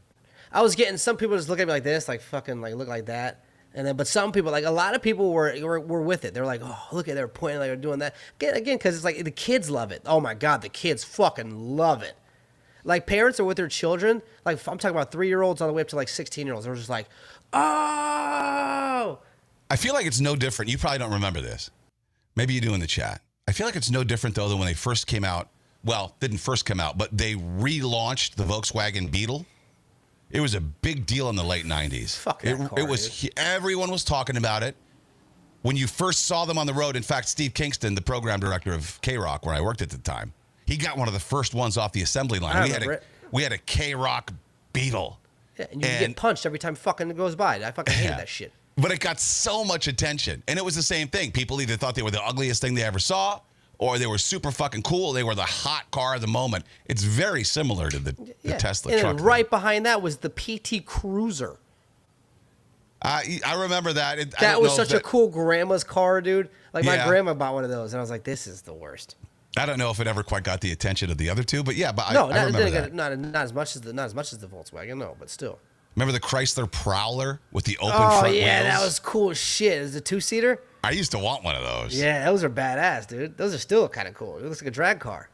I was getting some people just look at me like this, like fucking like look like that. And then, but some people, like a lot of people were with it. They're like, oh, look at, they're pointing like they're doing that. Again, because it's like the kids love it. Oh my God, the kids fucking love it. Like parents are with their children. Like I'm talking about 3-year-olds all the way up to like 16-year-olds. They're just like, oh. I feel like it's no different. You probably don't remember this. Maybe you do in the chat. I feel like it's no different though than when they first came out. Well, didn't first come out, but they relaunched the Volkswagen Beetle. It was a big deal in the late 90s. Fuck that car, it was. Everyone was talking about it. When you first saw them on the road, in fact, Steve Kingston, the program director of K-Rock, where I worked at the time, he got one of the first ones off the assembly line. We had a K-Rock Beetle. Yeah, and you get punched every time fucking goes by. I fucking hated that shit. But it got so much attention. And it was the same thing. People either thought they were the ugliest thing they ever saw, or they were super fucking cool. They were the hot car of the moment. It's very similar to the Tesla truck. And right behind that was the PT Cruiser. I remember that. That was such a cool grandma's car, dude. Like my grandma bought one of those, and I was like, this is the worst. I don't know if it ever quite got the attention of the other two, but yeah, I remember that. Not as much as the Volkswagen, no, but still. Remember the Chrysler Prowler with the open front wheels? Oh yeah, that was cool as shit. It was a 2-seater. I used to want one of those. Yeah, those are badass, dude. Those are still kind of cool. It looks like a drag car.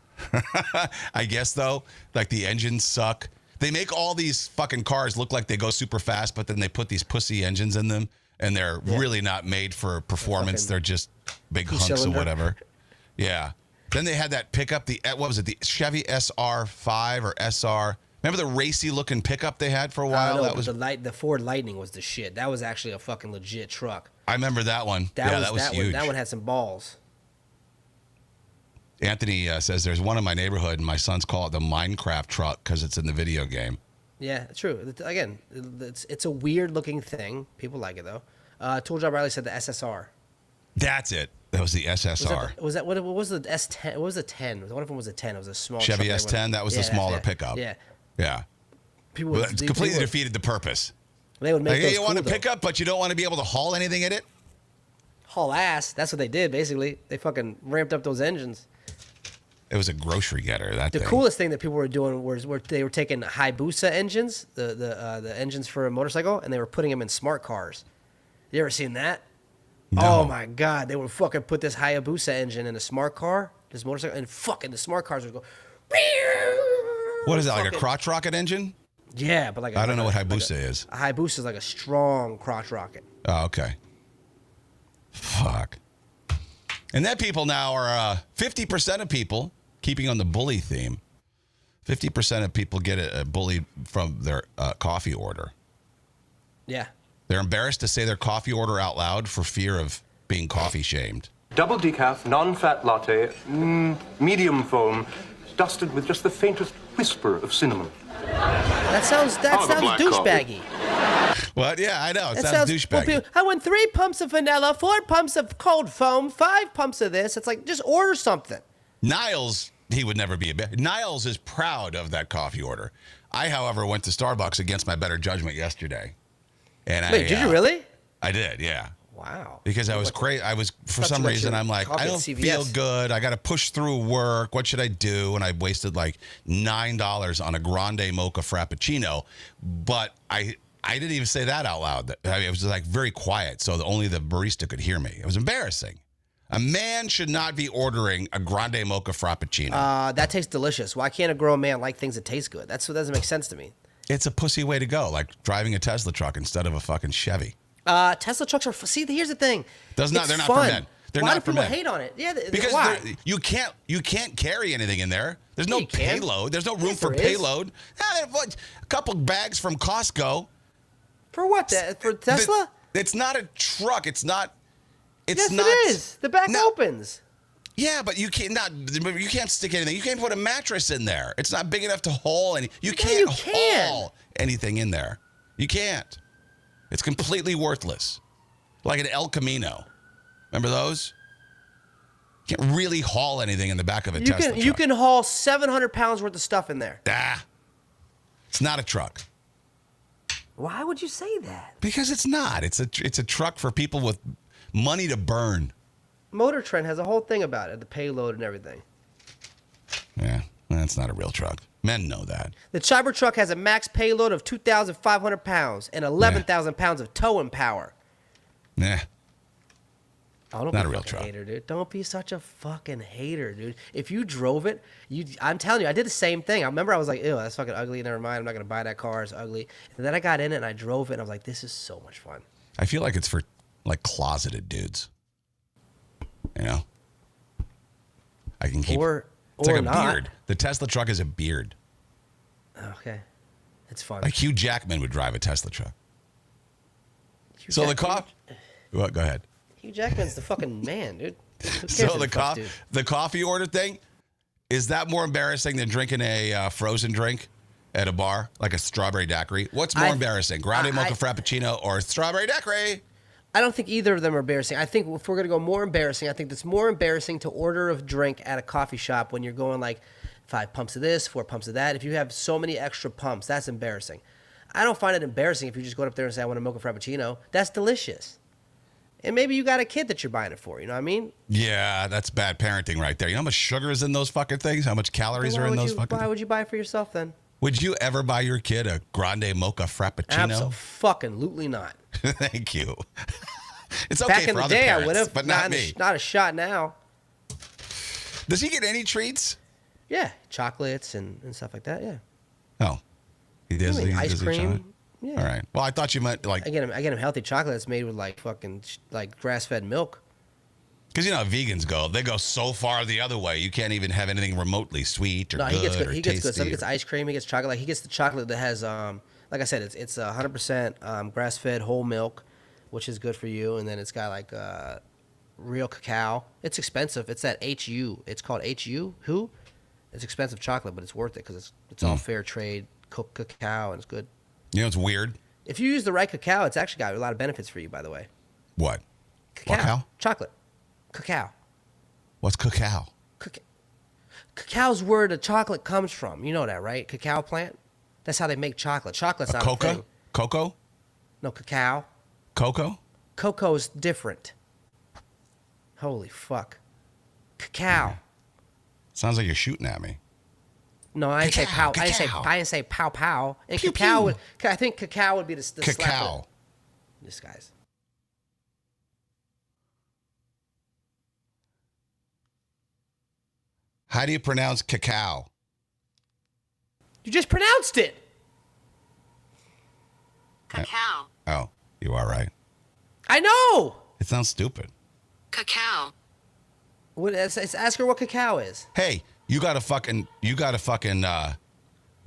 I guess though, like the engines suck. They make all these fucking cars look like they go super fast, but then they put these pussy engines in them, and they're really not made for performance. They're just big hunks or whatever. Yeah. Then they had that pickup, the Chevy SR5 or SR. Remember the racy looking pickup they had for a while? That was the Ford Lightning was the shit. That was actually a fucking legit truck. I remember that one. That was huge. That one had some balls. Anthony says there's one in my neighborhood, and my sons call it the Minecraft truck because it's in the video game. Yeah, true. Again, it's a weird looking thing. People like it though. Tool Job Riley said the SSR. That's it. That was the SSR. Was that what was the S10? What was the 10? One of them was a 10. It was a small Chevy truck. S10. That was the smaller pickup. Yeah. Yeah. People Well, it's completely defeated the purpose. They would make Like, those you want cool, a pickup, but you don't want to be able to haul anything in it? haul ass. That's what they did basically. They fucking ramped up those engines. It was a grocery getter. The coolest thing that people were doing was they were taking Hayabusa engines, the engines for a motorcycle, and they were putting them in smart cars. You ever seen that? No. Oh my god, they would fucking put this Hayabusa engine in a smart car, this motorcycle, and fucking the smart cars would go. What is that, like a crotch rocket engine? Yeah, but like I don't know what Hayabusa is. A Hayabusa is like a strong crotch rocket. Oh, okay. Fuck. And then people now are 50% of people, keeping on the bully theme, 50% of people get a bullied from their coffee order. Yeah. They're embarrassed to say their coffee order out loud for fear of being coffee shamed. Double decaf, non-fat latte, medium foam, dusted with just the faintest whisper of cinnamon. That sounds douchebaggy. What? Yeah, I know. It That sounds well, douchebaggy. I want 3 pumps of vanilla, 4 pumps of cold foam, 5 pumps of this. It's like, just order something. Niles, he would never be a bit. Niles is proud of that coffee order. I, however, went to Starbucks against my better judgment yesterday. And Wait, did you really? I did, yeah. Wow. Because I was crazy. I was, for Thought some you got reason, your I'm like, coffee I at don't CVS. feel good. I got to push through work. What should I do? And I wasted like $9 on a grande mocha frappuccino. But I didn't even say that out loud. I mean, it was like very quiet, so only the barista could hear me. It was embarrassing. A man should not be ordering a grande mocha frappuccino. That tastes delicious. Why can't a grown man like things that taste good? That's what doesn't make sense to me. It's a pussy way to go, like driving a Tesla truck instead of a fucking Chevy. Tesla trucks are. See, here's the thing. They're It's not for fun. men. They're Why not do for people men. hate on it? Yeah, Because why? you can't carry anything in there. There's no Yeah, you can. payload. There's no room Yes, for there is. payload. A couple bags from Costco. For what? For Tesla? It's not a truck. It's not. It's Yes, not. it is. The back No. opens. Yeah, but you can't You can't stick anything. You can't put a mattress in there. It's not big enough to haul any. You can't you can. haul anything in there. You can't. It's completely worthless. Like an El Camino. Remember those? You can't really haul anything in the back of a Tesla truck. You can haul 700 pounds worth of stuff in there. It's not a truck. Why would you say that? Because it's not. It's a truck for people with money to burn. Motor Trend has a whole thing about it, the payload and everything. Yeah, that's not a real truck. Men know that. The Cybertruck has a max payload of 2,500 pounds and 11,000 pounds of towing power. Nah. Oh, don't Not be a real fucking truck. hater, dude. Don't be such a fucking hater, dude. If you drove it, I'm telling you, I did the same thing. I remember I was like, ew, that's fucking ugly. Never mind. I'm not going to buy that car. It's ugly. And then I got in it and I drove it and I was like, this is so much fun. I feel like it's for like closeted dudes. You know? I can keep it's like a not. beard. The Tesla truck is a beard. Okay. It's fun. Like Hugh Jackman would drive a Tesla truck. Hugh So the Jackman- What? Go ahead. Hugh Jackman's the fucking man, dude. Who cares So if he fucks, dude? the coffee order thing, is that more embarrassing than drinking a frozen drink at a bar, like a strawberry daiquiri? What's more embarrassing, grande mocha frappuccino or strawberry daiquiri? I don't think either of them are embarrassing. I think if we're going to go more embarrassing, I think it's more embarrassing to order a drink at a coffee shop when you're going like 5 pumps of this, 4 pumps of that. If you have so many extra pumps, that's embarrassing. I don't find it embarrassing if you just go up there and say, I want a mocha frappuccino. That's delicious. And maybe you got a kid that you're buying it for. You know what I mean? Yeah, that's bad parenting right there. You know how much sugar is in those fucking things? How much calories are in those fucking Why things? would you buy it for yourself then? Would you ever buy your kid a grande mocha frappuccino? Absolutely not. Thank you. It's okay Back for in the other day, parents, I would have. but not me. Not a shot now. Does he get any treats? Yeah, chocolates and stuff like that. Yeah. Oh, he does. I mean, He ice does eat cream. chocolate? Yeah. All right. Well, I thought you meant like I get him healthy chocolate that's made with like fucking like grass-fed milk. because you know how vegans go. They go so far the other way. You can't even have anything remotely sweet or No, good he gets good. or He gets good tasty stuff. He gets or- ice cream. He gets chocolate. Like he gets the chocolate that has like I said, it's 100% grass-fed whole milk, which is good for you. And then it's got like real cacao. It's expensive. It's that HU. It's called HU. Who? It's expensive chocolate, but it's worth it because it's all fair trade cacao and it's good. You know, it's weird. If you use the right cacao, it's actually got a lot of benefits for you. By the way, What? cacao, chocolate, cacao. What's cacao? Cacao's where the chocolate comes from. You know that, right? Cacao plant. That's how they make chocolate. Chocolate's not a thing. Cocoa? No, cacao. Cocoa? Cocoa's different. Holy fuck. Cacao. Sounds like you're shooting at me. No, I didn't say pow. Cacao. I didn't say pow pow. And Pew, cacao pew. would. I think cacao would be the Cacao. This guy's. How do you pronounce cacao? You just pronounced it. Cacao. Oh, you are right. I know. It sounds stupid. Cacao. What? Ask her what cacao is. Hey, you gotta fucking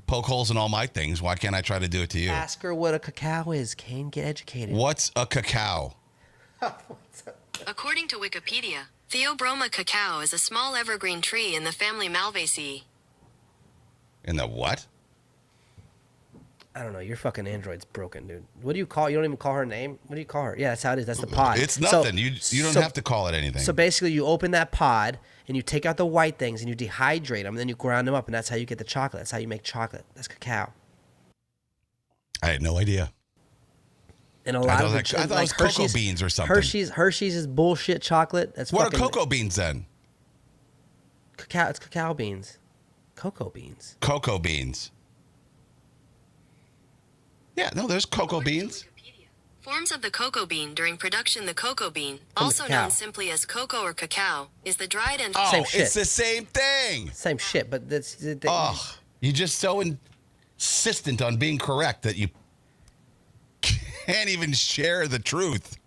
poke holes in all my things. Why can't I try to do it to you? Ask her what a cacao is. Kane, get educated. What's a cacao? According to Wikipedia, Theobroma cacao is a small evergreen tree in the family Malvaceae. In the what? I don't know. Your fucking Android's broken, dude. What do you call? You don't even call her name. What do you call her? Yeah, that's how it is. That's the pod. It's nothing. You don't have to call it anything. So basically, you open that pod and you take out the white things and you dehydrate them and then you ground them up and that's how you get the chocolate. That's how you make chocolate. That's cacao. I had no idea. And a lot of I thought it was cocoa beans or something. Hershey's is bullshit chocolate. That's What fucking, are cocoa beans then? Cacao. It's cacao beans. Cocoa beans. Cocoa beans. Yeah, no, there's cocoa beans. Forms of the cocoa bean during production. The cocoa bean, From the also cacao. known simply as cocoa or cacao, is the dried and Oh, Same shit. it's the same thing. Same shit, but that's. Oh, you're just so insistent on being correct that you can't even share the truth.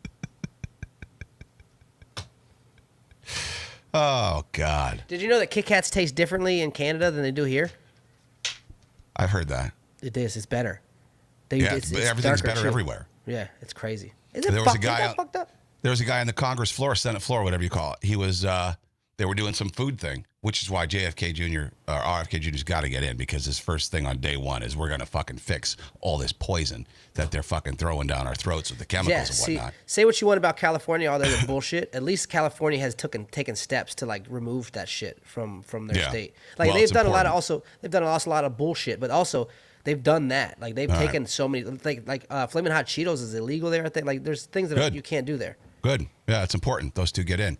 Oh, God. Did you know that Kit Kats taste differently in Canada than they do here? I've heard that. It is. It's better. Yeah, it's everything's darker, better too. everywhere. Yeah, it's crazy. Is it There was a guy fucked up? There was a guy on the Congress floor, Senate floor, whatever you call it. He was, they were doing some food thing, which is why JFK Jr. or RFK Jr.'s got to get in because his first thing on day one is we're going to fucking fix all this poison that they're fucking throwing down our throats with the chemicals and whatnot. Say what you want about California, all that bullshit. At least California has taken steps to like remove that shit from their Yeah. state. Like Well, they've it's done a lot important. of bullshit, but also they've done that. Like they've All taken so many like Flamin' Hot Cheetos is illegal there. I think like there's things that Good. you can't do there. Good. Yeah, it's important. Those two get in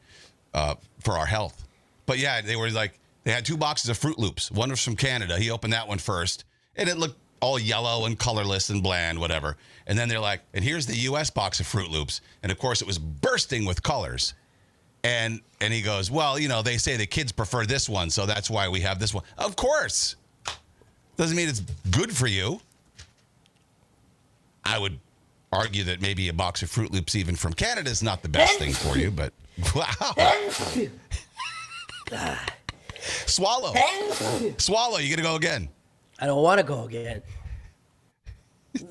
for our health. But yeah, they were like, they had 2 boxes of Fruit Loops. One was from Canada. He opened that one first, and it looked all yellow and colorless and bland, whatever. And then they're like, and here's the U.S. box of Fruit Loops. And of course, it was bursting with colors. And he goes, well, you know, they say the kids prefer this one, so that's why we have this one. Of course. Doesn't mean it's good for you. I would argue that maybe a box of Fruit Loops, even from Canada, is not the best thing for you, but wow. Swallow. Swallow. You gonna go again? I don't want to go again.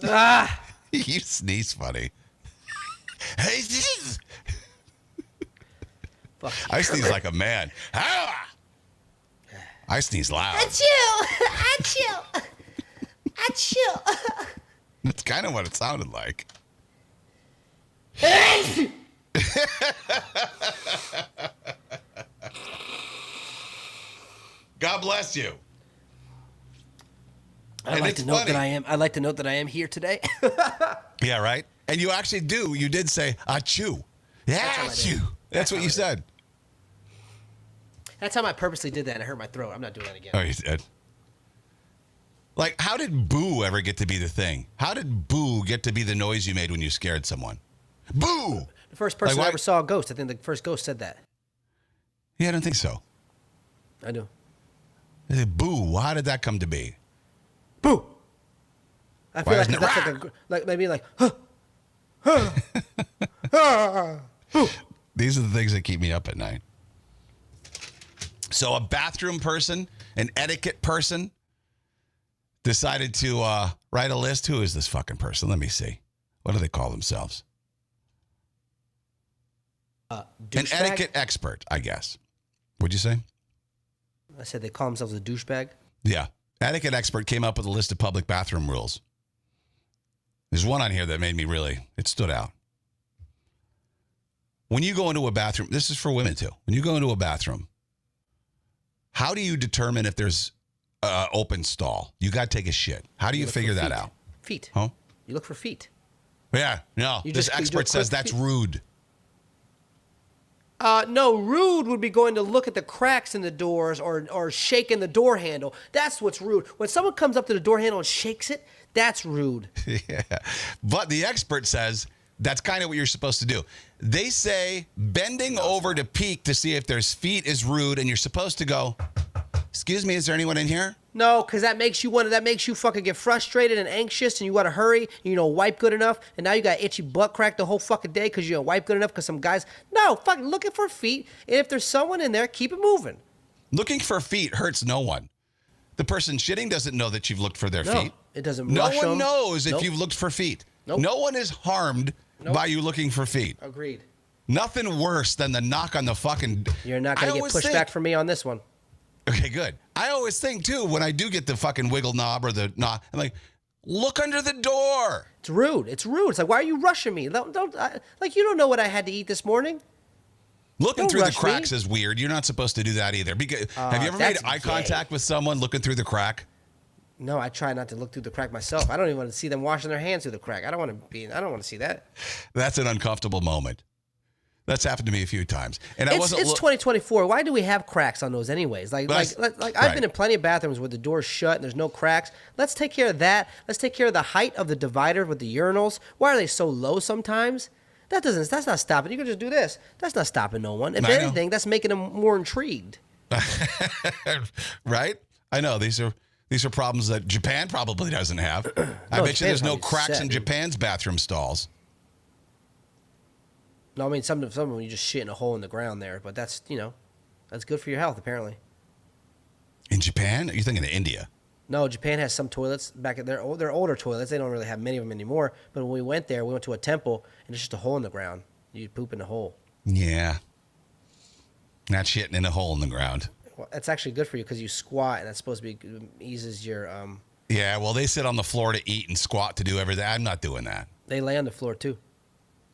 Ah, You sneeze funny. Hey, fuck. I sneeze like a man. Ah! I sneeze loud. Achoo! Achoo! That's kind of what it sounded like. God bless you. I'd like to note that I am here today. Yeah, right? And you actually do. You did say, achoo. Yeah, achoo. That's what you said. That time I purposely did that and I hurt my throat. I'm not doing that again. Oh, you did? Like, how did boo ever get to be the thing? How did boo get to be the noise you made when you scared someone? Boo! The first person Like, I ever saw a ghost, I think the first ghost said that. Yeah, I don't think so. I do. They said, boo. How did that come to be? Boo! I feel Why like isn't it that's rah? like maybe like, huh. These are the things that keep me up at night. So a bathroom person, an etiquette person, decided to write a list. Who is this fucking person? Let me see. What do they call themselves? An douchebag? etiquette expert, I guess. What'd you say? I said they call themselves a douchebag. Yeah. Etiquette expert came up with a list of public bathroom rules. There's one on here that made me it stood out. When you go into a bathroom, this is for women too. When you go into a bathroom, how do you determine if there's an open stall? You got to take a shit. How do you figure that out? Feet. Huh? You look for feet. Yeah, no. You This just- you do a expert says quick that's feet. rude. No, rude would be going to look at the cracks in the doors or shaking the door handle. That's what's rude. When someone comes up to the door handle and shakes it, that's rude. Yeah. But the expert says that's kind of what you're supposed to do. They say bending over to peek to see if there's feet is rude, and you're supposed to go, excuse me, is there anyone in here? No, because that makes you fucking get frustrated and anxious, and you got to hurry, and you don't wipe good enough, and now you got itchy butt crack the whole fucking day because you don't wipe good enough because some guys, no, fucking looking for feet, and if there's someone in there, keep it moving. Looking for feet hurts no one. The person shitting doesn't know that you've looked for their No, feet. it doesn't No rush one them. knows if Nope. you've looked for feet. Nope. No one is harmed by you looking for feet. Agreed. Nothing worse than the knock on the fucking... You're not going to get pushed back from me on this one. Okay, good. I always think, too, when I do get the fucking wiggle knob or the knob, I'm like, look under the door. It's rude. It's rude. It's like, why are you rushing me? Like, you don't know what I had to eat this morning. Looking Don't through the rush cracks me. is weird. You're not supposed to do that either. Because, have you ever made that's eye gay. contact with someone looking through the crack? No, I try not to look through the crack myself. I don't even want to see them washing their hands through the crack. I don't want to see that. That's an uncomfortable moment. That's happened to me a few times. And It's 2024. Why do we have cracks on those anyways? Like I've been in plenty of bathrooms where the door's shut and there's no cracks. Let's take care of that. Let's take care of the height of the divider with the urinals. Why are they so low sometimes? That's not stopping. You can just do this. That's not stopping no one. If I know. anything, that's making them more intrigued. Right? I know these are problems that Japan probably doesn't have. I bet you there's no Japan's cracks set, in dude. Japan's bathroom stalls. No, I mean some of them you just shit in a hole in the ground there, but that's that's good for your health apparently. In Japan? Are you thinking of India? No, Japan has some toilets back at they're older toilets. They don't really have many of them anymore. But when we went there, we went to a temple and it's just a hole in the ground. You poop in the hole. Yeah. Not shitting in a hole in the ground. Well, that's actually good for you because you squat and that's supposed to be eases your Yeah, well, they sit on the floor to eat and squat to do everything. I'm not doing that. They lay on the floor too.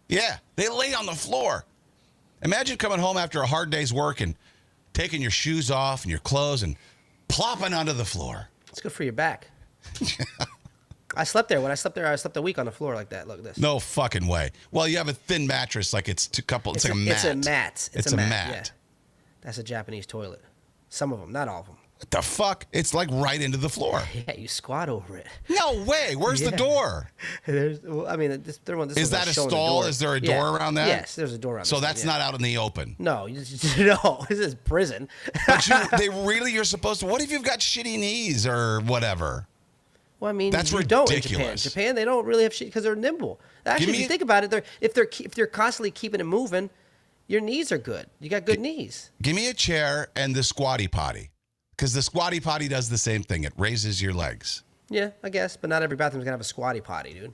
Yeah, they lay on the floor. Imagine coming home after a hard day's work and taking your shoes off and your clothes and plopping onto the floor. It's good for your back. I slept there. When I slept there, I slept a week on the floor like that. Look at this. No fucking way. Well, you have a thin mattress, like it's like a mat. It's a mat. It's a mat. Yeah. That's a Japanese toilet. Some of them, not all of them. What the fuck? It's like right into the floor. Yeah, you squat over it. No way. Where's the Yeah. door? Is Is that a stall? Is there a door around that? Yes, there's a door around. So this that's thing, yeah. not out in the open. No, no. This is prison. But you're supposed to. What if you've got shitty knees or whatever? Well, I mean, That's you don't in ridiculous. Japan, they don't really have shit because they're nimble. Actually, if you think about it, if they're constantly keeping it moving, your knees are good. You got good knees. Give me a chair and the squatty potty. Because the squatty potty does the same thing. It raises your legs. Yeah, I guess, but not every bathroom's gonna have a squatty potty, dude.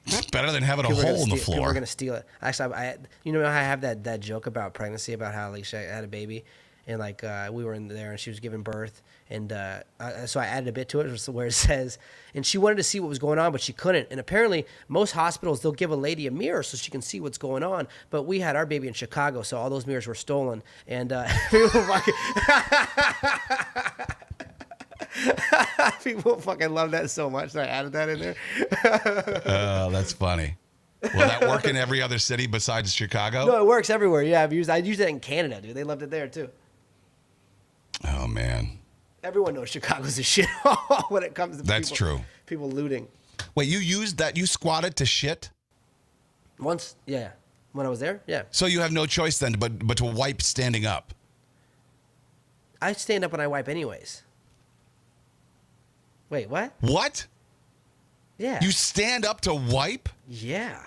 It's better than having a People are hole gonna in the steal- People floor. are gonna steal it. Actually, you know how I have that joke about pregnancy, about how like she had a baby, and like we were in there and she was giving birth, and so I added a bit to it where it says, and she wanted to see what was going on, but she couldn't. And apparently, most hospitals they'll give a lady a mirror so she can see what's going on. But we had our baby in Chicago, so all those mirrors were stolen, and people fucking love that so much that I added that in there. Oh, that's funny. Will that work in every other city besides Chicago? No, it works everywhere. Yeah, I used it in Canada, dude. They loved it there too. Oh, man. Everyone knows Chicago's a shit when it comes to That's true. People looting. Wait, you used that? You squatted to shit? Once, yeah. When I was there, yeah. So you have no choice then but to wipe standing up. I stand up when I wipe anyways. Wait, what? What? Yeah. You stand up to wipe? Yeah.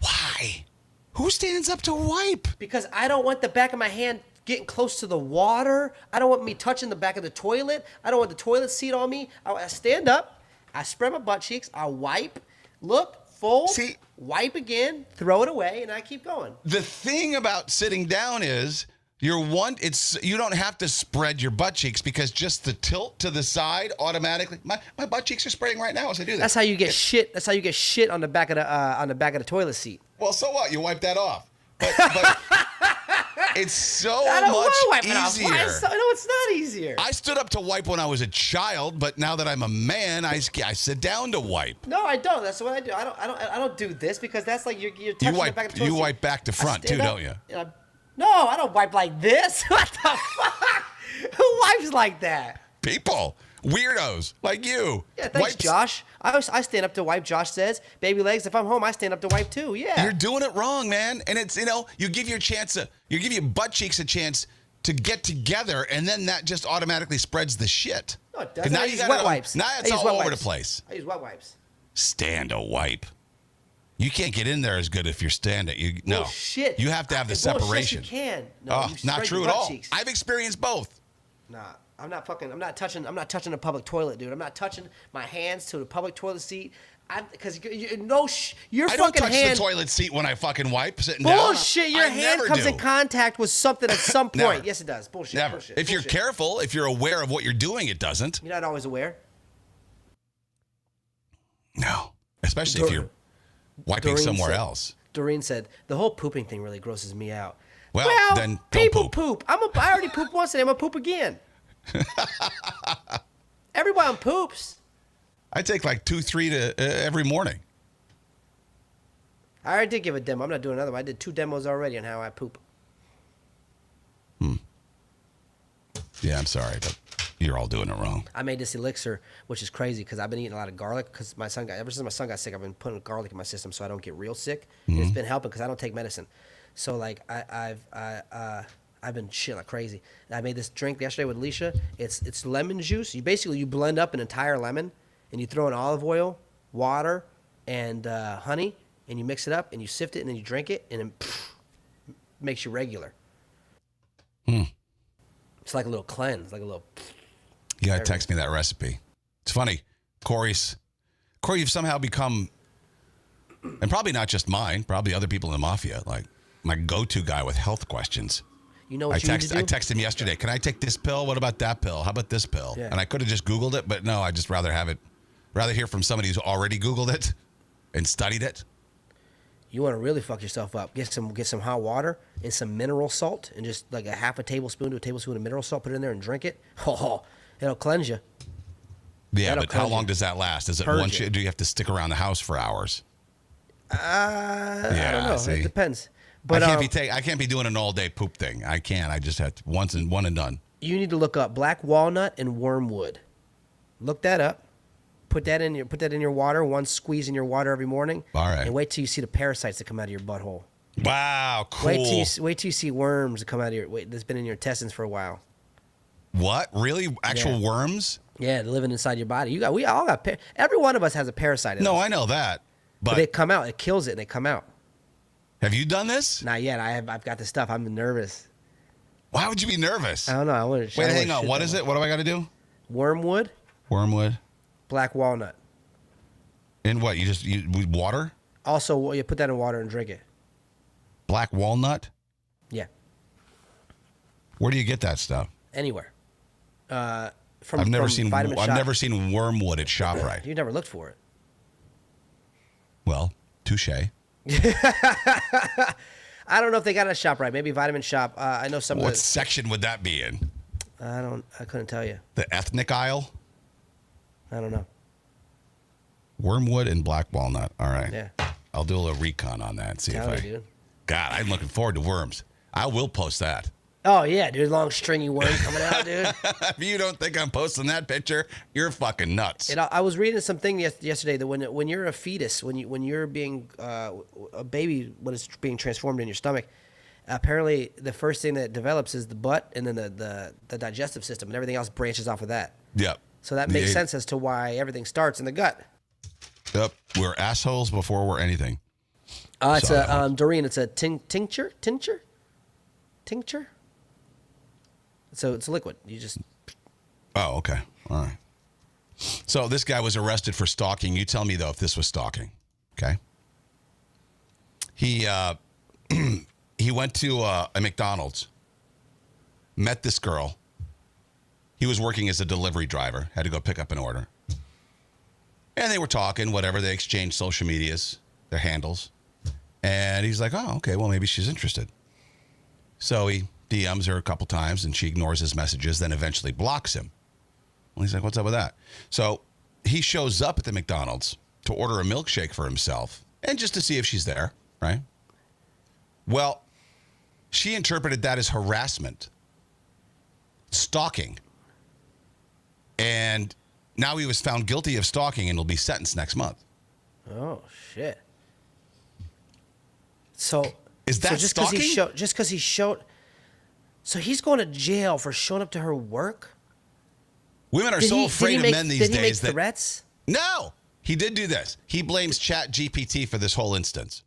Why? Who stands up to wipe? Because I don't want the back of my hand getting close to the water. I don't want me touching the back of the toilet. I don't want the toilet seat on me. I stand up. I spread my butt cheeks. I wipe. Look. fold, See- wipe again, throw it away, and I keep going. The thing about sitting down is you don't have to spread your butt cheeks because just the tilt to the side automatically. My butt cheeks are spraying right now as I do that. That's how you get shit. That's how you get shit on the back of the toilet seat. Well, so what? You wipe that off. But it's so I don't want to much wipe it off. easier. No, it's not easier. I stood up to wipe when I was a child, but now that I'm a man, I sit down to wipe. No, I don't. That's what I do. I don't do this because that's like you're touching the back of the toilet You seat. wipe back to front too, don't you? No, I don't wipe like this. What the fuck? Who wipes like that? People, weirdos like you. Yeah, thanks, Josh. I stand up to wipe. Josh says, "Baby legs." If I'm home, I stand up to wipe too. Yeah. You're doing it wrong, man. And it's you give your butt cheeks a chance to get together, and then that just automatically spreads the shit. No, it doesn't. Now I you use gotta- wet wipes. Now I it's use all wet over wipes. the place. I use wet wipes. Stand to wipe. You can't get in there as good if you're standing. No. Bullshit. You have to have the Bullshit, separation. you can. No, Oh, you not spread true your at butt all. cheeks. I've experienced both. Nah, I'm not touching a public toilet, dude. I'm not touching my hands to the public toilet seat. Because your I don't fucking touch hand. the toilet seat when I fucking wipe sitting down. Bullshit! Your I hand never comes do. in contact with something at some Never. point. Yes, it does. Bullshit. Never. Bullshit, If you're bullshit. careful, if you're aware of what you're doing, it doesn't. You're not always aware. No. Especially if you're wiping Doreen somewhere said- else. Doreen said the whole pooping thing really grosses me out. Well, then don't people poop. I already pooped once today. I'm gonna poop again. Everyone poops. I take like 2-3 to every morning. I already did give a demo. I'm not doing another one. I did 2 demos already on how I poop. Yeah, I'm sorry, but you're all doing it wrong. I made this elixir, which is crazy because I've been eating a lot of garlic. Because ever since my son got sick, I've been putting garlic in my system so I don't get real sick. And it's been helping because I don't take medicine. So like I've been shit like crazy. And I made this drink yesterday with Alicia. It's lemon juice. You blend up an entire lemon, and you throw in olive oil, water, and honey, and you mix it up, and you sift it, and then you drink it, and it makes you regular. It's like a little cleanse, like a little. You gotta text me that recipe. It's funny, Corey, you've somehow become, and probably not just mine, probably other people in the mafia, like my go-to guy with health questions. You know what you need to do? I texted him yesterday. Can I take this pill? What about that pill? How about this pill? Yeah. And I could have just Googled it, but no, I just rather hear from somebody who's already Googled it and studied it. You want to really fuck yourself up. Get some hot water and some mineral salt, and just like a half a tablespoon to a tablespoon of mineral salt. Put it in there and drink it. Oh, it'll cleanse you. Yeah, That'll but how cleanse long you. does that last? Is it Purge one it. shit? Do you have to stick around the house for hours? I don't know. see. It depends. But I can't be doing an all-day poop thing. I can't. I just have to, one and done. you need to look up black walnut and wormwood. Look that up. Put that in your water. One squeeze in your water every morning. All right. And wait till you see the parasites that come out of your butthole. Wow, cool. Wait till you see worms that come out of that's been in your intestines for a while. What? Really? Actual Yeah. worms? Yeah, they're living inside your body. We all got. Every one of us has a parasite. In No, us. I know that. But they come out. It kills it, and they come out. Have you done this? Not yet. I've got the stuff. I'm nervous. Why would you be nervous? I don't know. I want to. Wait, hang on. What is it? What do I got to do? Wormwood, Wormwood. black walnut. In what? With water? Also, you put that in water and drink it. Black walnut? Yeah, Where do you get that stuff? anywhere. I've I've never seen wormwood at ShopRite. You never looked for it. Well, touche. I don't know if they got it at ShopRite. Maybe Vitamin Shop. I know some. What of section would that be in? I couldn't tell you. The ethnic aisle? I don't know. Wormwood and black walnut. All right. Yeah. I'll do a little recon on that and see Tell if me, dude. God, I'm looking forward to worms. I will post that. Oh yeah, dude. Long stringy worm coming out, dude. If you don't think I'm posting that picture, you're fucking nuts. I was reading something yesterday that when you're a fetus, when you're being a baby, when it's being transformed in your stomach, apparently the first thing that develops is the butt, and then the digestive system, and everything else branches off of that. Yep. So that makes sense as to why everything starts in the gut. Yep. We're assholes before we're anything. It's So- Doreen. It's a tincture. So it's a liquid. You just Oh, okay. All right. So this guy was arrested for stalking. You tell me, though, if this was stalking. Okay? He he went to a McDonald's, met this girl. He was working as a delivery driver, had to go pick up an order. And they were talking, whatever. They exchanged social medias, their handles. And he's like, oh, okay, well, maybe she's interested. So he DMs her a couple times, and she ignores his messages, then eventually blocks him. Well, he's like, what's up with that? So he shows up at the McDonald's to order a milkshake for himself, and just to see if she's there, right? Well, she interpreted that as harassment, stalking. And now he was found guilty of stalking and will be sentenced next month. Oh, shit. So is that just stalking? Just because he showed... So he's going to jail for showing up to her work? Women are so afraid of men these days. Did he make that threats? No, he did do this. He blames ChatGPT for this whole instance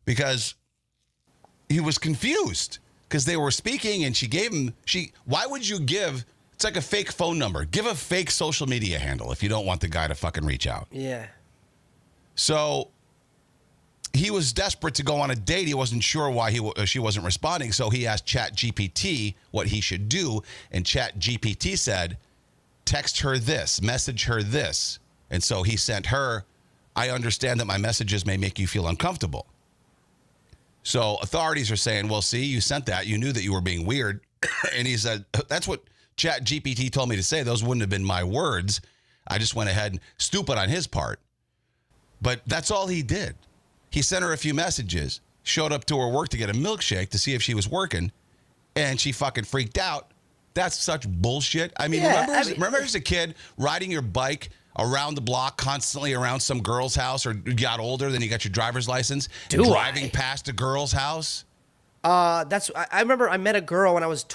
because he was confused because they were speaking and she gave him... Why would you give... It's like a fake phone number. Give a fake social media handle if you don't want the guy to fucking reach out. Yeah. So he was desperate to go on a date. He wasn't sure why she wasn't responding. So he asked ChatGPT what he should do. And ChatGPT said, text her this, message her this. And so he sent her, I understand that my messages may make you feel uncomfortable. So authorities are saying, well, see, you sent that. You knew that you were being weird. And he said, that's what ChatGPT told me to say. Those wouldn't have been my words. I just went ahead and stupid on his part. But that's all he did. He sent her a few messages, showed up to her work to get a milkshake to see if she was working, and she fucking freaked out. That's such bullshit. I mean, remember as a kid riding your bike around the block constantly around some girl's house, or you got older, then you got your driver's license, driving past a girl's house? I remember I met a girl when I was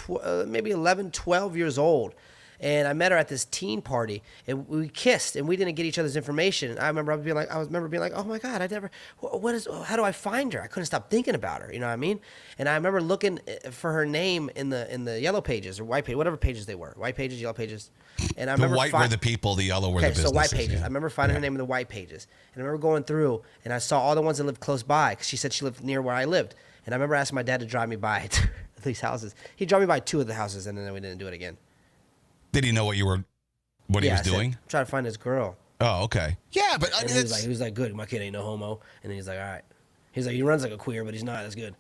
maybe 11, 12 years old. And I met her at this teen party, and we kissed, and we didn't get each other's information. And I remember being like, oh my God, how do I find her? I couldn't stop thinking about her. You know what I mean? And I remember looking for her name in the yellow pages or white page, whatever pages they were, white pages, yellow pages. And I remember the white were the people, the yellow were the businesses. So white pages. Yeah. I remember finding her name in the white pages, and I remember going through, and I saw all the ones that lived close by because she said she lived near where I lived. And I remember asking my dad to drive me by these houses. He drove me by 2 of the houses, and then we didn't do it again. Did he know what he was doing? I'm trying to find this girl. Oh, okay. Yeah, but I mean, he was like, good, my kid ain't no homo. And then he's like, all right. He's like, he runs like a queer, but he's not. That's good.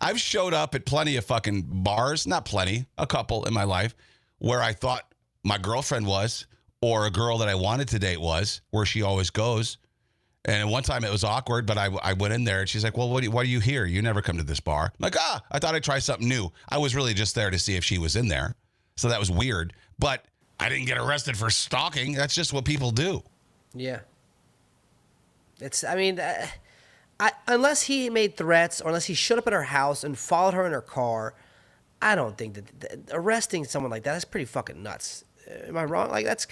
I've showed up at plenty of fucking bars, not plenty, a couple in my life, where I thought my girlfriend was, or a girl that I wanted to date was, where she always goes. And one time it was awkward, but I went in there and she's like, well, why are you here? You never come to this bar. I'm like, I thought I'd try something new. I was really just there to see if she was in there. So that was weird. But I didn't get arrested for stalking. That's just what people do. Yeah. Unless he made threats or unless he showed up at her house and followed her in her car, I don't think that arresting someone like that is pretty fucking nuts. Am I wrong? Like, that's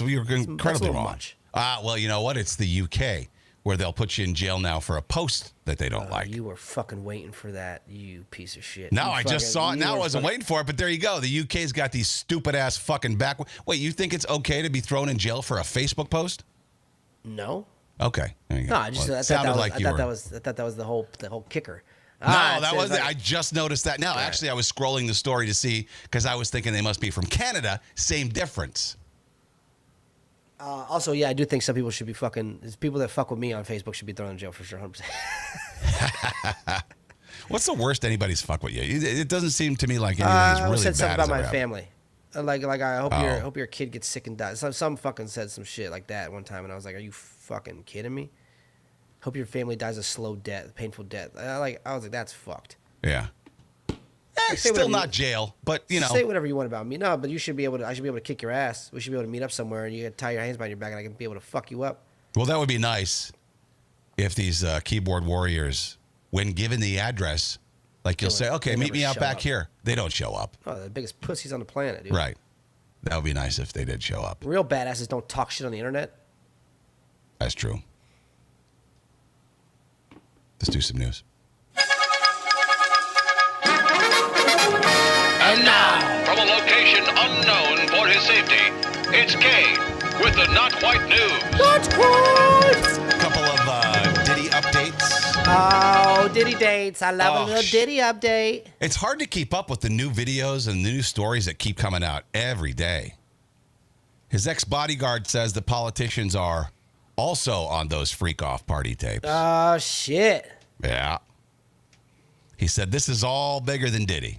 you're incredibly wrong. Much. Well, you know what? It's the UK where they'll put you in jail now for a post that they don't like. You were fucking waiting for that, you piece of shit. No, I just saw it. Now I wasn't waiting for it, but there you go. The UK's got these stupid ass fucking back. Wait, you think it's okay to be thrown in jail for a Facebook post? No. Okay. There you go. No, I thought that was the whole kicker. I just noticed that now. Actually, I was scrolling the story to see because I was thinking they must be from Canada. Same difference. Also, yeah, I do think some people should be people that fuck with me on Facebook should be thrown in jail for sure, 100%. What's the worst anybody's fuck with you? It doesn't seem to me like anybody's really said bad. Something about my family. Like I hope your kid gets sick and dies. Some fucking said some shit like that one time, and I was like, are you fucking kidding me? Hope your family dies a slow death, painful death. I was like, that's fucked. Yeah. Still not jail, but you know. Say whatever you want about me. No, but I should be able to kick your ass. We should be able to meet up somewhere, and you can tie your hands behind your back, and I can be able to fuck you up. Well, that would be nice if these keyboard warriors, when given the address, like you'll say, okay, meet me out back here. They don't show up. Oh, they're the biggest pussies on the planet, dude. Right. That would be nice if they did show up. Real badasses don't talk shit on the internet. That's true. Let's do some news. And now, from a location unknown for his safety, it's Kane with the Not Quite News. Not Quite! A couple of Diddy updates Oh, Diddy dates. I love Oh, a little Diddy update. It's hard to keep up with the new videos and the new stories that keep coming out every day. His ex-bodyguard says the politicians are also on those freak-off party tapes. Oh, shit. Yeah. He said this is all bigger than Diddy.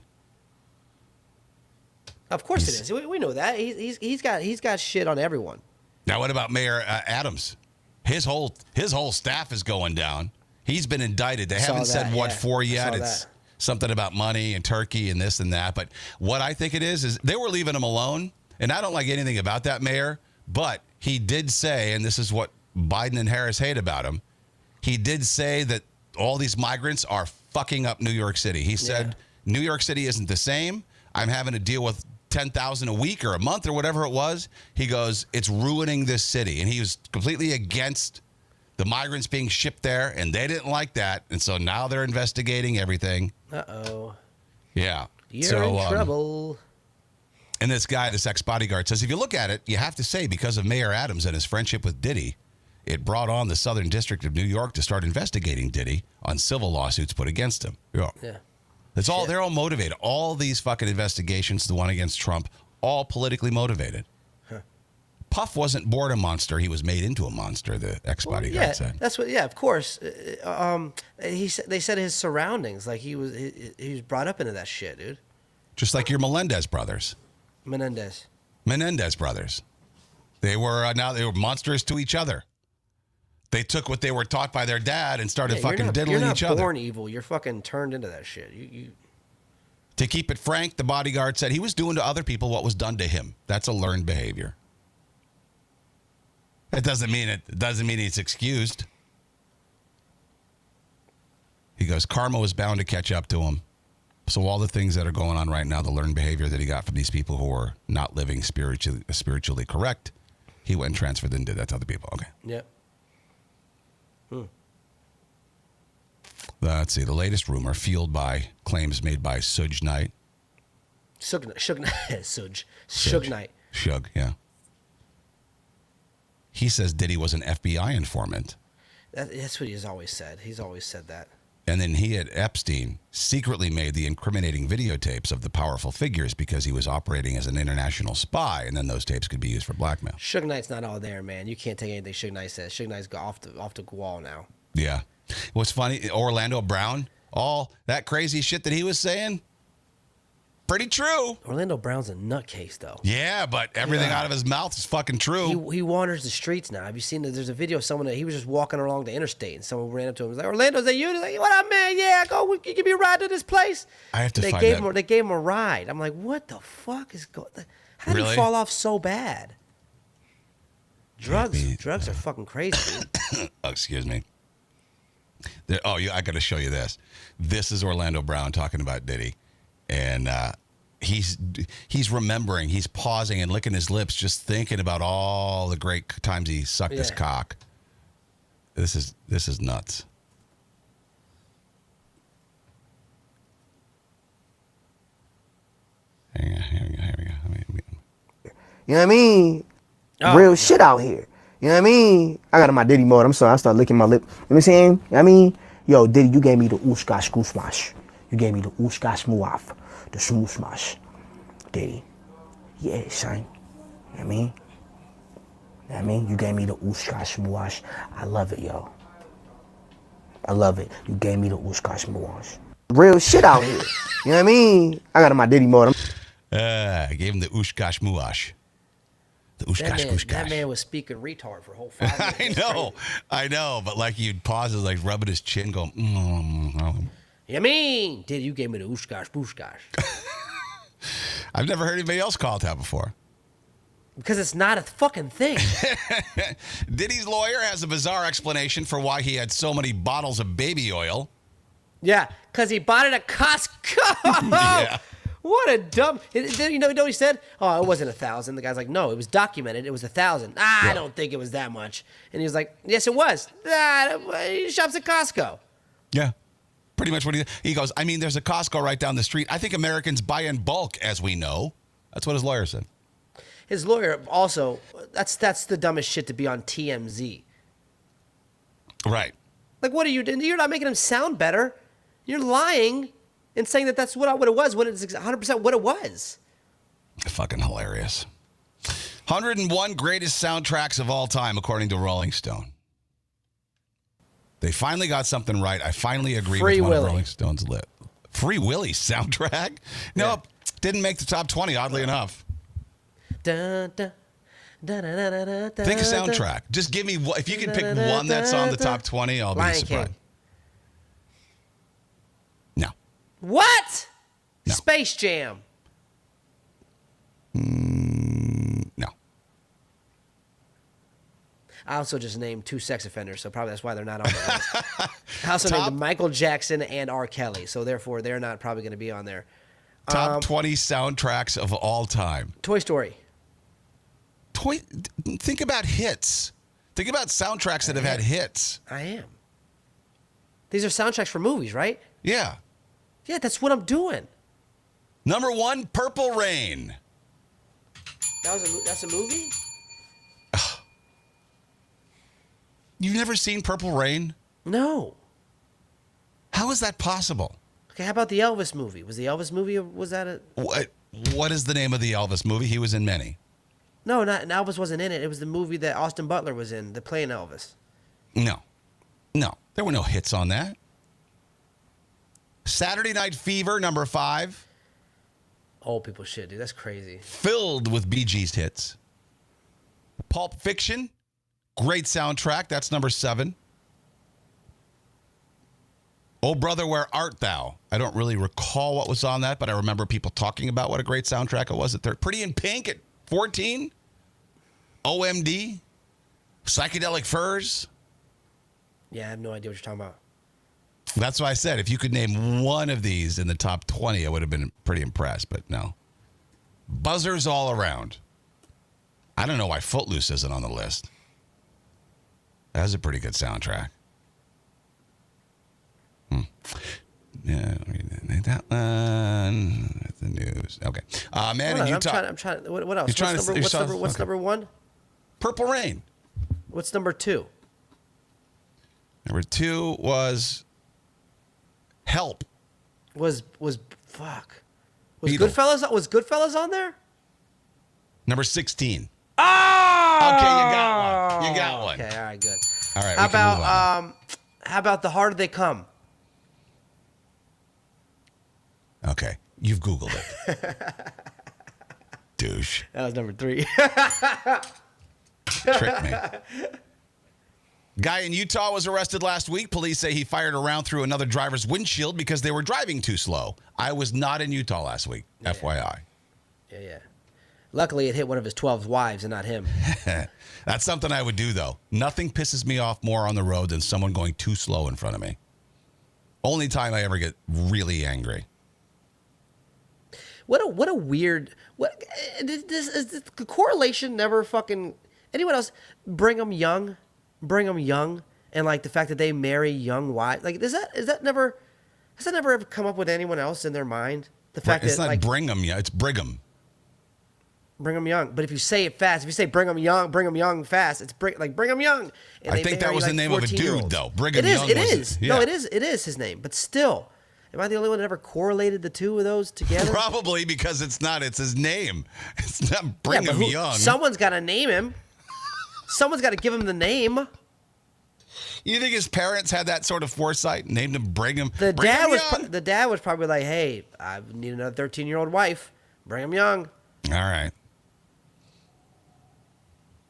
Of course it is. We know that. He's got shit on everyone. Now, what about Mayor Adams? His whole staff is going down. He's been indicted. They haven't said what for yet. It's something about money and Turkey and this and that. But what I think it is they were leaving him alone. And I don't like anything about that mayor. But he did say, and this is what Biden and Harris hate about him, he did say that all these migrants are fucking up New York City. He said, New York City isn't the same. I'm having to deal with 10,000 a week or a month or whatever it was. He goes, it's ruining this city. And he was completely against the migrants being shipped there, and they didn't like that. And so now they're investigating everything. Uh-oh. Yeah. You're in trouble. And this guy, this ex-bodyguard, says if you look at it, you have to say because of Mayor Adams and his friendship with Diddy, it brought on the Southern District of New York to start investigating Diddy on civil lawsuits put against him. Yeah. It's all they're all motivated. All these fucking investigations, the one against Trump, all politically motivated. Huh. Puff wasn't born a monster; he was made into a monster. The ex-bodyguard said. That's what. Yeah, of course. They said his surroundings, like he was brought up into that shit, dude. Just like your Menendez brothers. Menendez brothers. They were now they were monsters to each other. They took what they were taught by their dad and started fucking diddling each other. You're not born evil. You're fucking turned into that shit. You. To keep it frank, the bodyguard said he was doing to other people what was done to him. That's a learned behavior. It doesn't mean it's excused. He goes, karma was bound to catch up to him. So all the things that are going on right now, the learned behavior that he got from these people who were not living spiritually correct, he went and transferred and did that to other people. Okay. Yep. Let's see. The latest rumor, fueled by claims made by Suge Knight. Suge Knight. Suge, yeah. He says Diddy was an FBI informant. That's what he's always said. He's always said that. And then he at Epstein secretly made the incriminating videotapes of the powerful figures because he was operating as an international spy, and then those tapes could be used for blackmail. Suge Knight's not all there, man. You can't take anything Suge Knight says. Suge Knight's got off the wall now. Yeah. What's funny, Orlando Brown, all that crazy shit that he was saying, pretty true. Orlando Brown's a nutcase, though. Yeah, but everything out of his mouth is fucking true. He wanders the streets now. Have you seen that? There's a video of someone that he was just walking along the interstate, and someone ran up to him and was like, Orlando, is that you? He's like, what up, man? Yeah, go. You give me a ride to this place. I have to find that. They gave him a ride. I'm like, what the fuck is going on? How did he fall off so bad? Drugs are fucking crazy, dude. Oh, excuse me. I got to show you this. This is Orlando Brown talking about Diddy, and he's remembering. He's pausing and licking his lips, just thinking about all the great times he sucked his cock. This is nuts. Here we go. You know what I mean? Real shit out here. You know what I mean? I got in my Diddy mode. I'm sorry. I started licking my lip. You know what I'm saying? You know what I mean? Yo, Diddy, you gave me the ooshka smash. You gave me the ooshka smooth. The smooth smash. Diddy. Yeah, son. You know what I mean? You know what I mean? You gave me the ooshka smooth. I love it, yo. I love it. You gave me the ooshka smooth. Real shit out here. You know what I mean? I got in my Diddy mode. I gave him the ooshkash muash. The ooshkash gooshkash. That man was speaking retard for a whole 5 minutes. I know, but like you'd pause and like rubbing his chin, going, You mean? Did you gave me the ooshkash booshkash? I've never heard anybody else call it that before. Because it's not a fucking thing. Diddy's lawyer has a bizarre explanation for why he had so many bottles of baby oil. Yeah, because he bought it at Costco. Yeah. What a dumb. You know what he said? Oh, it wasn't 1,000. The guy's like, no, it was documented. It was 1,000. I don't think it was that much. And he was like, yes, it was. He shops at Costco. Yeah. Pretty much what he goes, I mean, there's a Costco right down the street. I think Americans buy in bulk, as we know. That's what his lawyer said. His lawyer also, that's the dumbest shit to be on TMZ. Right. Like, what are you doing? You're not making him sound better. You're lying and saying that that's what it was when it's 100% what it was. Fucking hilarious. 101 greatest soundtracks of all time, according to Rolling Stone. They finally got something right. I finally agree Free with one of Willy. Rolling Stone's lit. Free Willy soundtrack? Nope. Didn't make the top 20, oddly enough. Dun, dun, dun, dun, dun, dun, dun, Think a dun. soundtrack. Just give me one. If you can pick one that's on the top 20, I'll be Lion surprised. King. No. What? No. Space Jam. No. I also just named 2 sex offenders, so probably that's why they're not on the list. I also Top- named Michael Jackson and R. Kelly, so therefore they're not probably going to be on there. Top 20 soundtracks of all time. Toy Story. Think about hits. Think about soundtracks that have had hits. I am. These are soundtracks for movies, right? Yeah. Yeah, that's what I'm doing. Number 1, Purple Rain. That's a movie? You've never seen Purple Rain? No. How is that possible? Okay, how about the Elvis movie? Was the Elvis movie, was that a... What is the name of the Elvis movie? He was in many. No, Elvis wasn't in it. It was the movie that Austin Butler was in, the playing Elvis. No. There were no hits on that. Saturday Night Fever, number 5. Old people shit, dude. That's crazy. Filled with Bee Gees hits. Pulp Fiction, great soundtrack. That's number 7. Oh, Brother, Where Art Thou? I don't really recall what was on that, but I remember people talking about what a great soundtrack it was at 3rd. Pretty in Pink at 14. OMD. Psychedelic Furs. Yeah, I have no idea what you're talking about. That's why I said if you could name one of these in the top 20, I would have been pretty impressed, but no. Buzzers All Around. I don't know why Footloose isn't on the list. That was a pretty good soundtrack. Yeah, that one. The news. Okay. Man in Utah. I'm trying. What else? You're What's number 1? Purple Rain. What's number 2? Number 2 was Help. Was fuck. Was Beatles. Goodfellas on there? Number 16. Oh! Okay, you got one. You got one. Okay, all right, good. All right. How we can move on. about how about The Harder They Come? Okay, you've Googled it. Douche. That was number 3. Tricked me. Guy in Utah was arrested last week. Police say he fired a round through another driver's windshield because they were driving too slow. I was not in Utah last week, FYI. Yeah. Luckily, it hit one of his 12 wives and not him. That's something I would do, though. Nothing pisses me off more on the road than someone going too slow in front of me. Only time I ever get really angry. What a weird is the correlation never fucking anyone else bring them young, and like the fact that they marry young wives, like has that never ever come up with anyone else in their mind? The fact It's that not like Brigham, yeah, it's Brigham. bring them young, but if you say it fast, if you say bring them young fast, it's bring them young. And I they think that marry, was the like, name of a dude, 14-year-olds. though. Brigham It is. Young It was is. it, No, yeah. it is his name, but still. Am I the only one that ever correlated the two of those together? Probably because it's his name. It's not Brigham but Young. Someone's got to name him. Someone's got to give him the name. You think his parents had that sort of foresight, named him Brigham? The Brigham dad was probably like, "Hey, I need another 13-year-old wife. Bring him young." All right.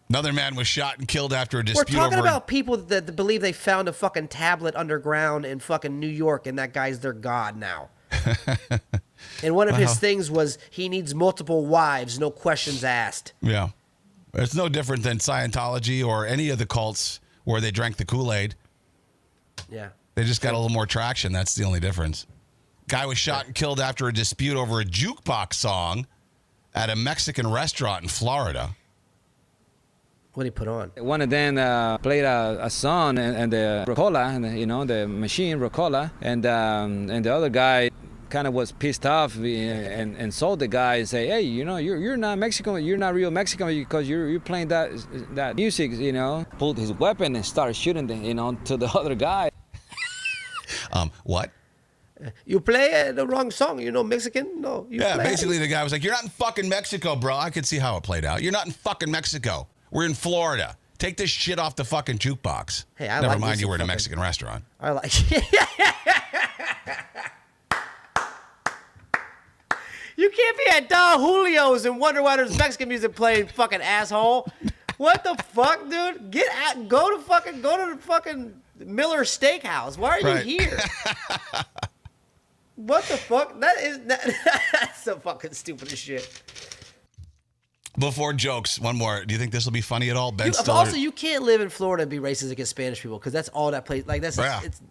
Another man was shot and killed after a dispute We're talking over about people that believe they found a fucking tablet underground in fucking New York, and that guy's their god now. And one of his things was he needs multiple wives, no questions asked. Yeah. It's no different than Scientology or any of the cults where they drank the Kool-Aid. Yeah. They just got a little more traction. That's the only difference. Guy was shot and killed after a dispute over a jukebox song at a Mexican restaurant in Florida. What did he put on? One of them played a song and the Rocola, and the machine Rocola, and the other guy kind of was pissed off and sold the guy and say, hey, you're not Mexican, you're not real Mexican because you're playing that music, pulled his weapon and started shooting to the other guy. What? You play the wrong song. You know Mexican? No. You Yeah, play basically the guy was like, you're not in fucking Mexico, bro. I could see how it played out. You're not in fucking Mexico. We're in Florida. Take this shit off the fucking jukebox. Hey, I Never like mind me you some were in a fucking- Mexican restaurant. I like. You can't be at Don Julio's and wonder why there's Mexican music playing, fucking asshole. What the fuck, dude? Go to the fucking Miller Steakhouse. Why are you Right. here? What the fuck? That's so fucking stupid as shit. Before jokes, one more. Do you think this will be funny at all? Ben Stiller. Also, you can't live in Florida and be racist against Spanish people because that's all that place. Like that's Yeah. it's.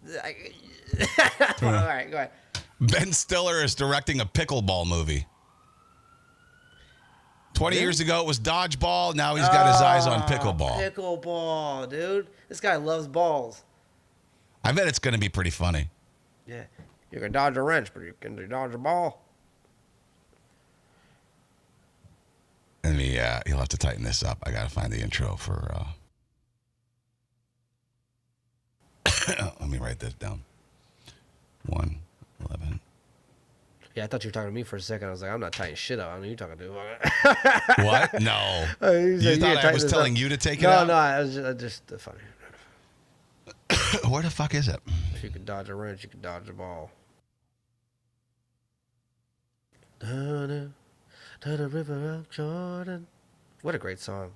All right, go ahead. Ben Stiller is directing a pickleball movie. 20 years ago, it was dodgeball. Now he's got his eyes on pickleball. Pickleball, dude. This guy loves balls. I bet it's going to be pretty funny. Yeah. You can dodge a wrench, but you can dodge a ball. Let me, you'll have to tighten this up. I got to find the intro for, let me write this down. 1:11. Yeah, I thought you were talking to me for a second. I was like, I'm not tying shit up. I mean, you're talking to. What? No. You You thought I was telling you to take it no, out? No, I was just funny. Where the fuck is it? If you can dodge a wrench, you can dodge a ball. To the river of Jordan. What a great song.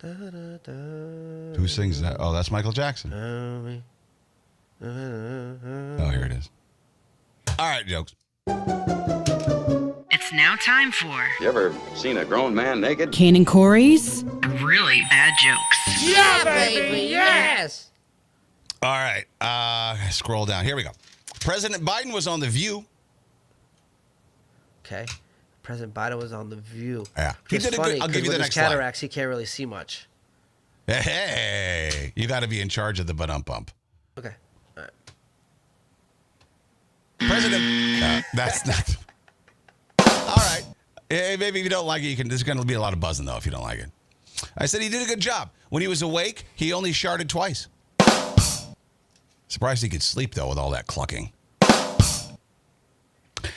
Who sings that? Oh, that's Michael Jackson. Oh, here it is. All right, jokes. It's now time for You ever seen a grown man naked? Kane and Corey's really bad jokes. Yeah, baby, yes. All right. Scroll down. Here we go. President Biden was on The View. Okay. President Biden was on The View. Yeah. He did funny, I'll give you the with next his slide. cataracts, he can't really see much. Hey, you got to be in charge of the bump. Okay. All right. President. That's not. All right. Hey, maybe if you don't like it, there's going to be a lot of buzzing, though, if you don't like it. I said he did a good job. When he was awake, he only sharted twice. Surprised he could sleep, though, with all that clucking.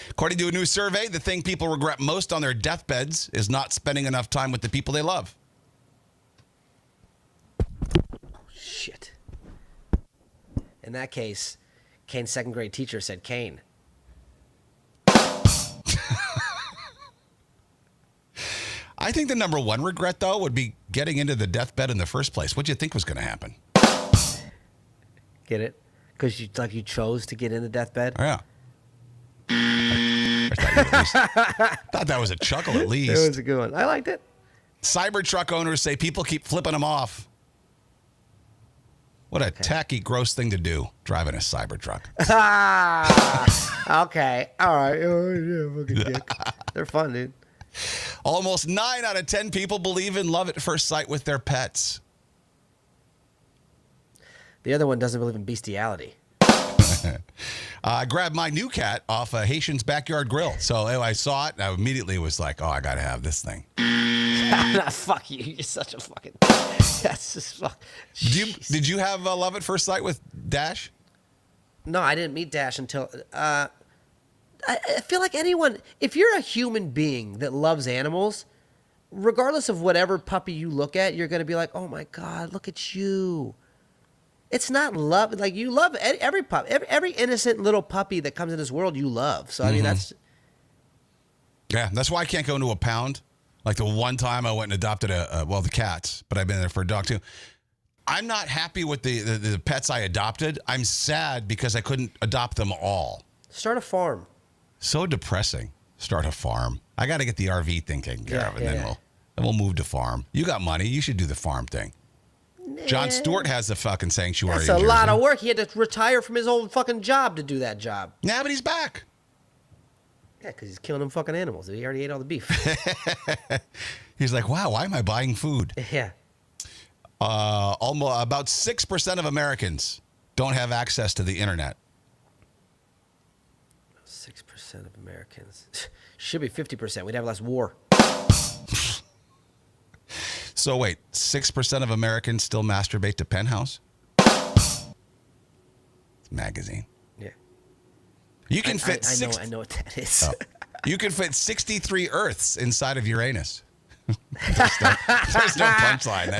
According to a new survey, the thing people regret most on their deathbeds is not spending enough time with the people they love. Shit. In that case, Kane's second grade teacher said Kane. I think the number one regret, though, would be getting into the deathbed in the first place. What do you think was going to happen? Get it? Because you chose to get in the deathbed? Yeah. I thought that was a chuckle at least. It was a good one. I liked it. Cybertruck owners say people keep flipping them off. What a tacky, gross thing to do, driving a Cybertruck. Okay. All right. Oh, yeah, fucking dick. They're fun, dude. Almost 9 out of 10 people believe in love at first sight with their pets. The other one doesn't believe in bestiality. I grabbed my new cat off a Haitian's backyard grill. So I saw it, and I immediately was like, oh, I got to have this thing. Fuck you. You're such a fucking... That's just fuck. Did you have love at first sight with Dash? No, I didn't meet Dash until... I feel like anyone... If you're a human being that loves animals, regardless of whatever puppy you look at, you're going to be like, oh my God, look at you. It's not love. Like, you love every pup, every innocent little puppy that comes in this world, you love. So, I mean, that's... Yeah, that's why I can't go into a pound. Like the one time I went and adopted the cats, but I've been there for a dog too. I'm not happy with the pets I adopted. I'm sad because I couldn't adopt them all. Start a farm. So depressing. Start a farm. I got to get the RV thing taken care of, and then we'll move to farm. You got money. You should do the farm thing. Jon Stewart has the fucking sanctuary. That's a lot of work. He had to retire from his old fucking job to do that job. Yeah, but he's back. Yeah, because he's killing them fucking animals. He already ate all the beef. He's like, wow, why am I buying food? Yeah. Almost about 6% of Americans don't have access to the internet. 6% of Americans. Should be 50%. We'd have less war. So wait, 6% of Americans still masturbate to Penthouse? It's a magazine. Yeah. You can fit I know what that is. Oh. You can fit 63 Earths inside of Uranus. There's no punchline.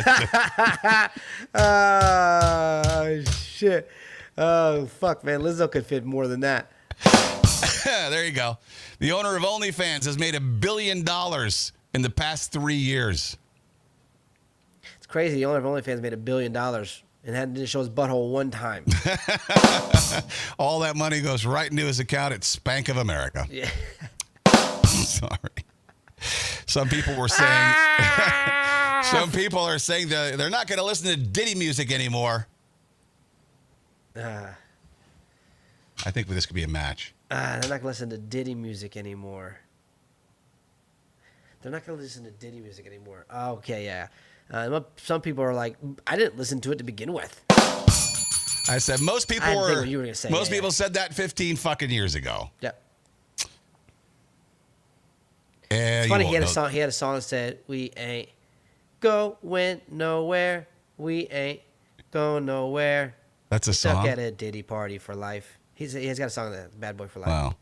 Oh, shit. Oh, fuck, man. Lizzo could fit more than that. There you go. The owner of OnlyFans has made $1 billion in the past 3 years. It's crazy. The owner of OnlyFans made $1 billion and didn't show his butthole one time. All that money goes right into his account at Spank of America. Yeah. Sorry. Some people were saying, some people are saying that they're not going to listen to Diddy music anymore. I think this could be a match. They're not going to listen to Diddy music anymore. They're not going to listen to Diddy music anymore. Okay, yeah. Some people are like, I didn't listen to it to begin with. I said most people people said that 15 fucking years ago. Yep. It's funny. He had a song that said, "We ain't going nowhere. We ain't going nowhere." That's a song. Stuck at a Diddy party for life. He's got a song that Bad Boy for Life. Wow.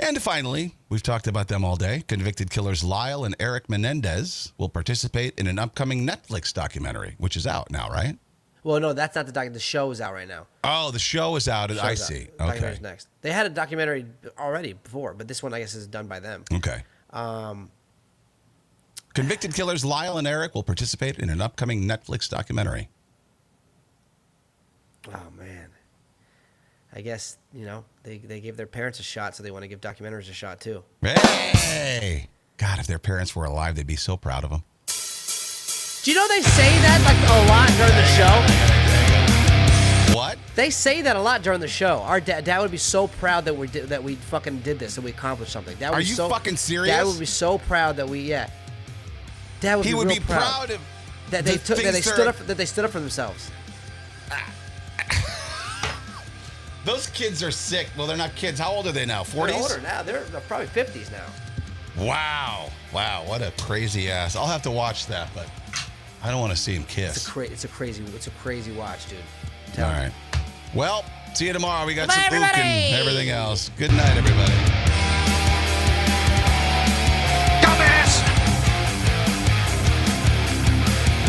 And finally, we've talked about them all day. Convicted killers Lyle and Eric Menendez will participate in an upcoming Netflix documentary, which is out now, right? Well, no, that's not the documentary. The show is out right now. Oh, the show is out. I see. Okay. Documentary's next. They had a documentary already before, but this one, I guess, is done by them. Okay. Convicted killers Lyle and Eric will participate in an upcoming Netflix documentary. Oh, man. I guess, they gave their parents a shot, so they want to give documentaries a shot, too. Hey! God, if their parents were alive, they'd be so proud of them. Do you know they say that a lot during the show? What? They say that a lot during the show. Our dad would be so proud that we fucking did this, that we accomplished something. Dad would Are be you so, fucking serious? Dad would be so proud that Dad would he be would real be proud of that they stood up for themselves. Those kids are sick. Well, they're not kids. How old are they now? 40s? They're older now. They're probably 50s now. Wow. What a crazy ass. I'll have to watch that, but I don't want to see him kiss. It's a crazy watch, dude. All right. Well, see you tomorrow. We got Bye, some book everybody. and everything else. Good night, everybody.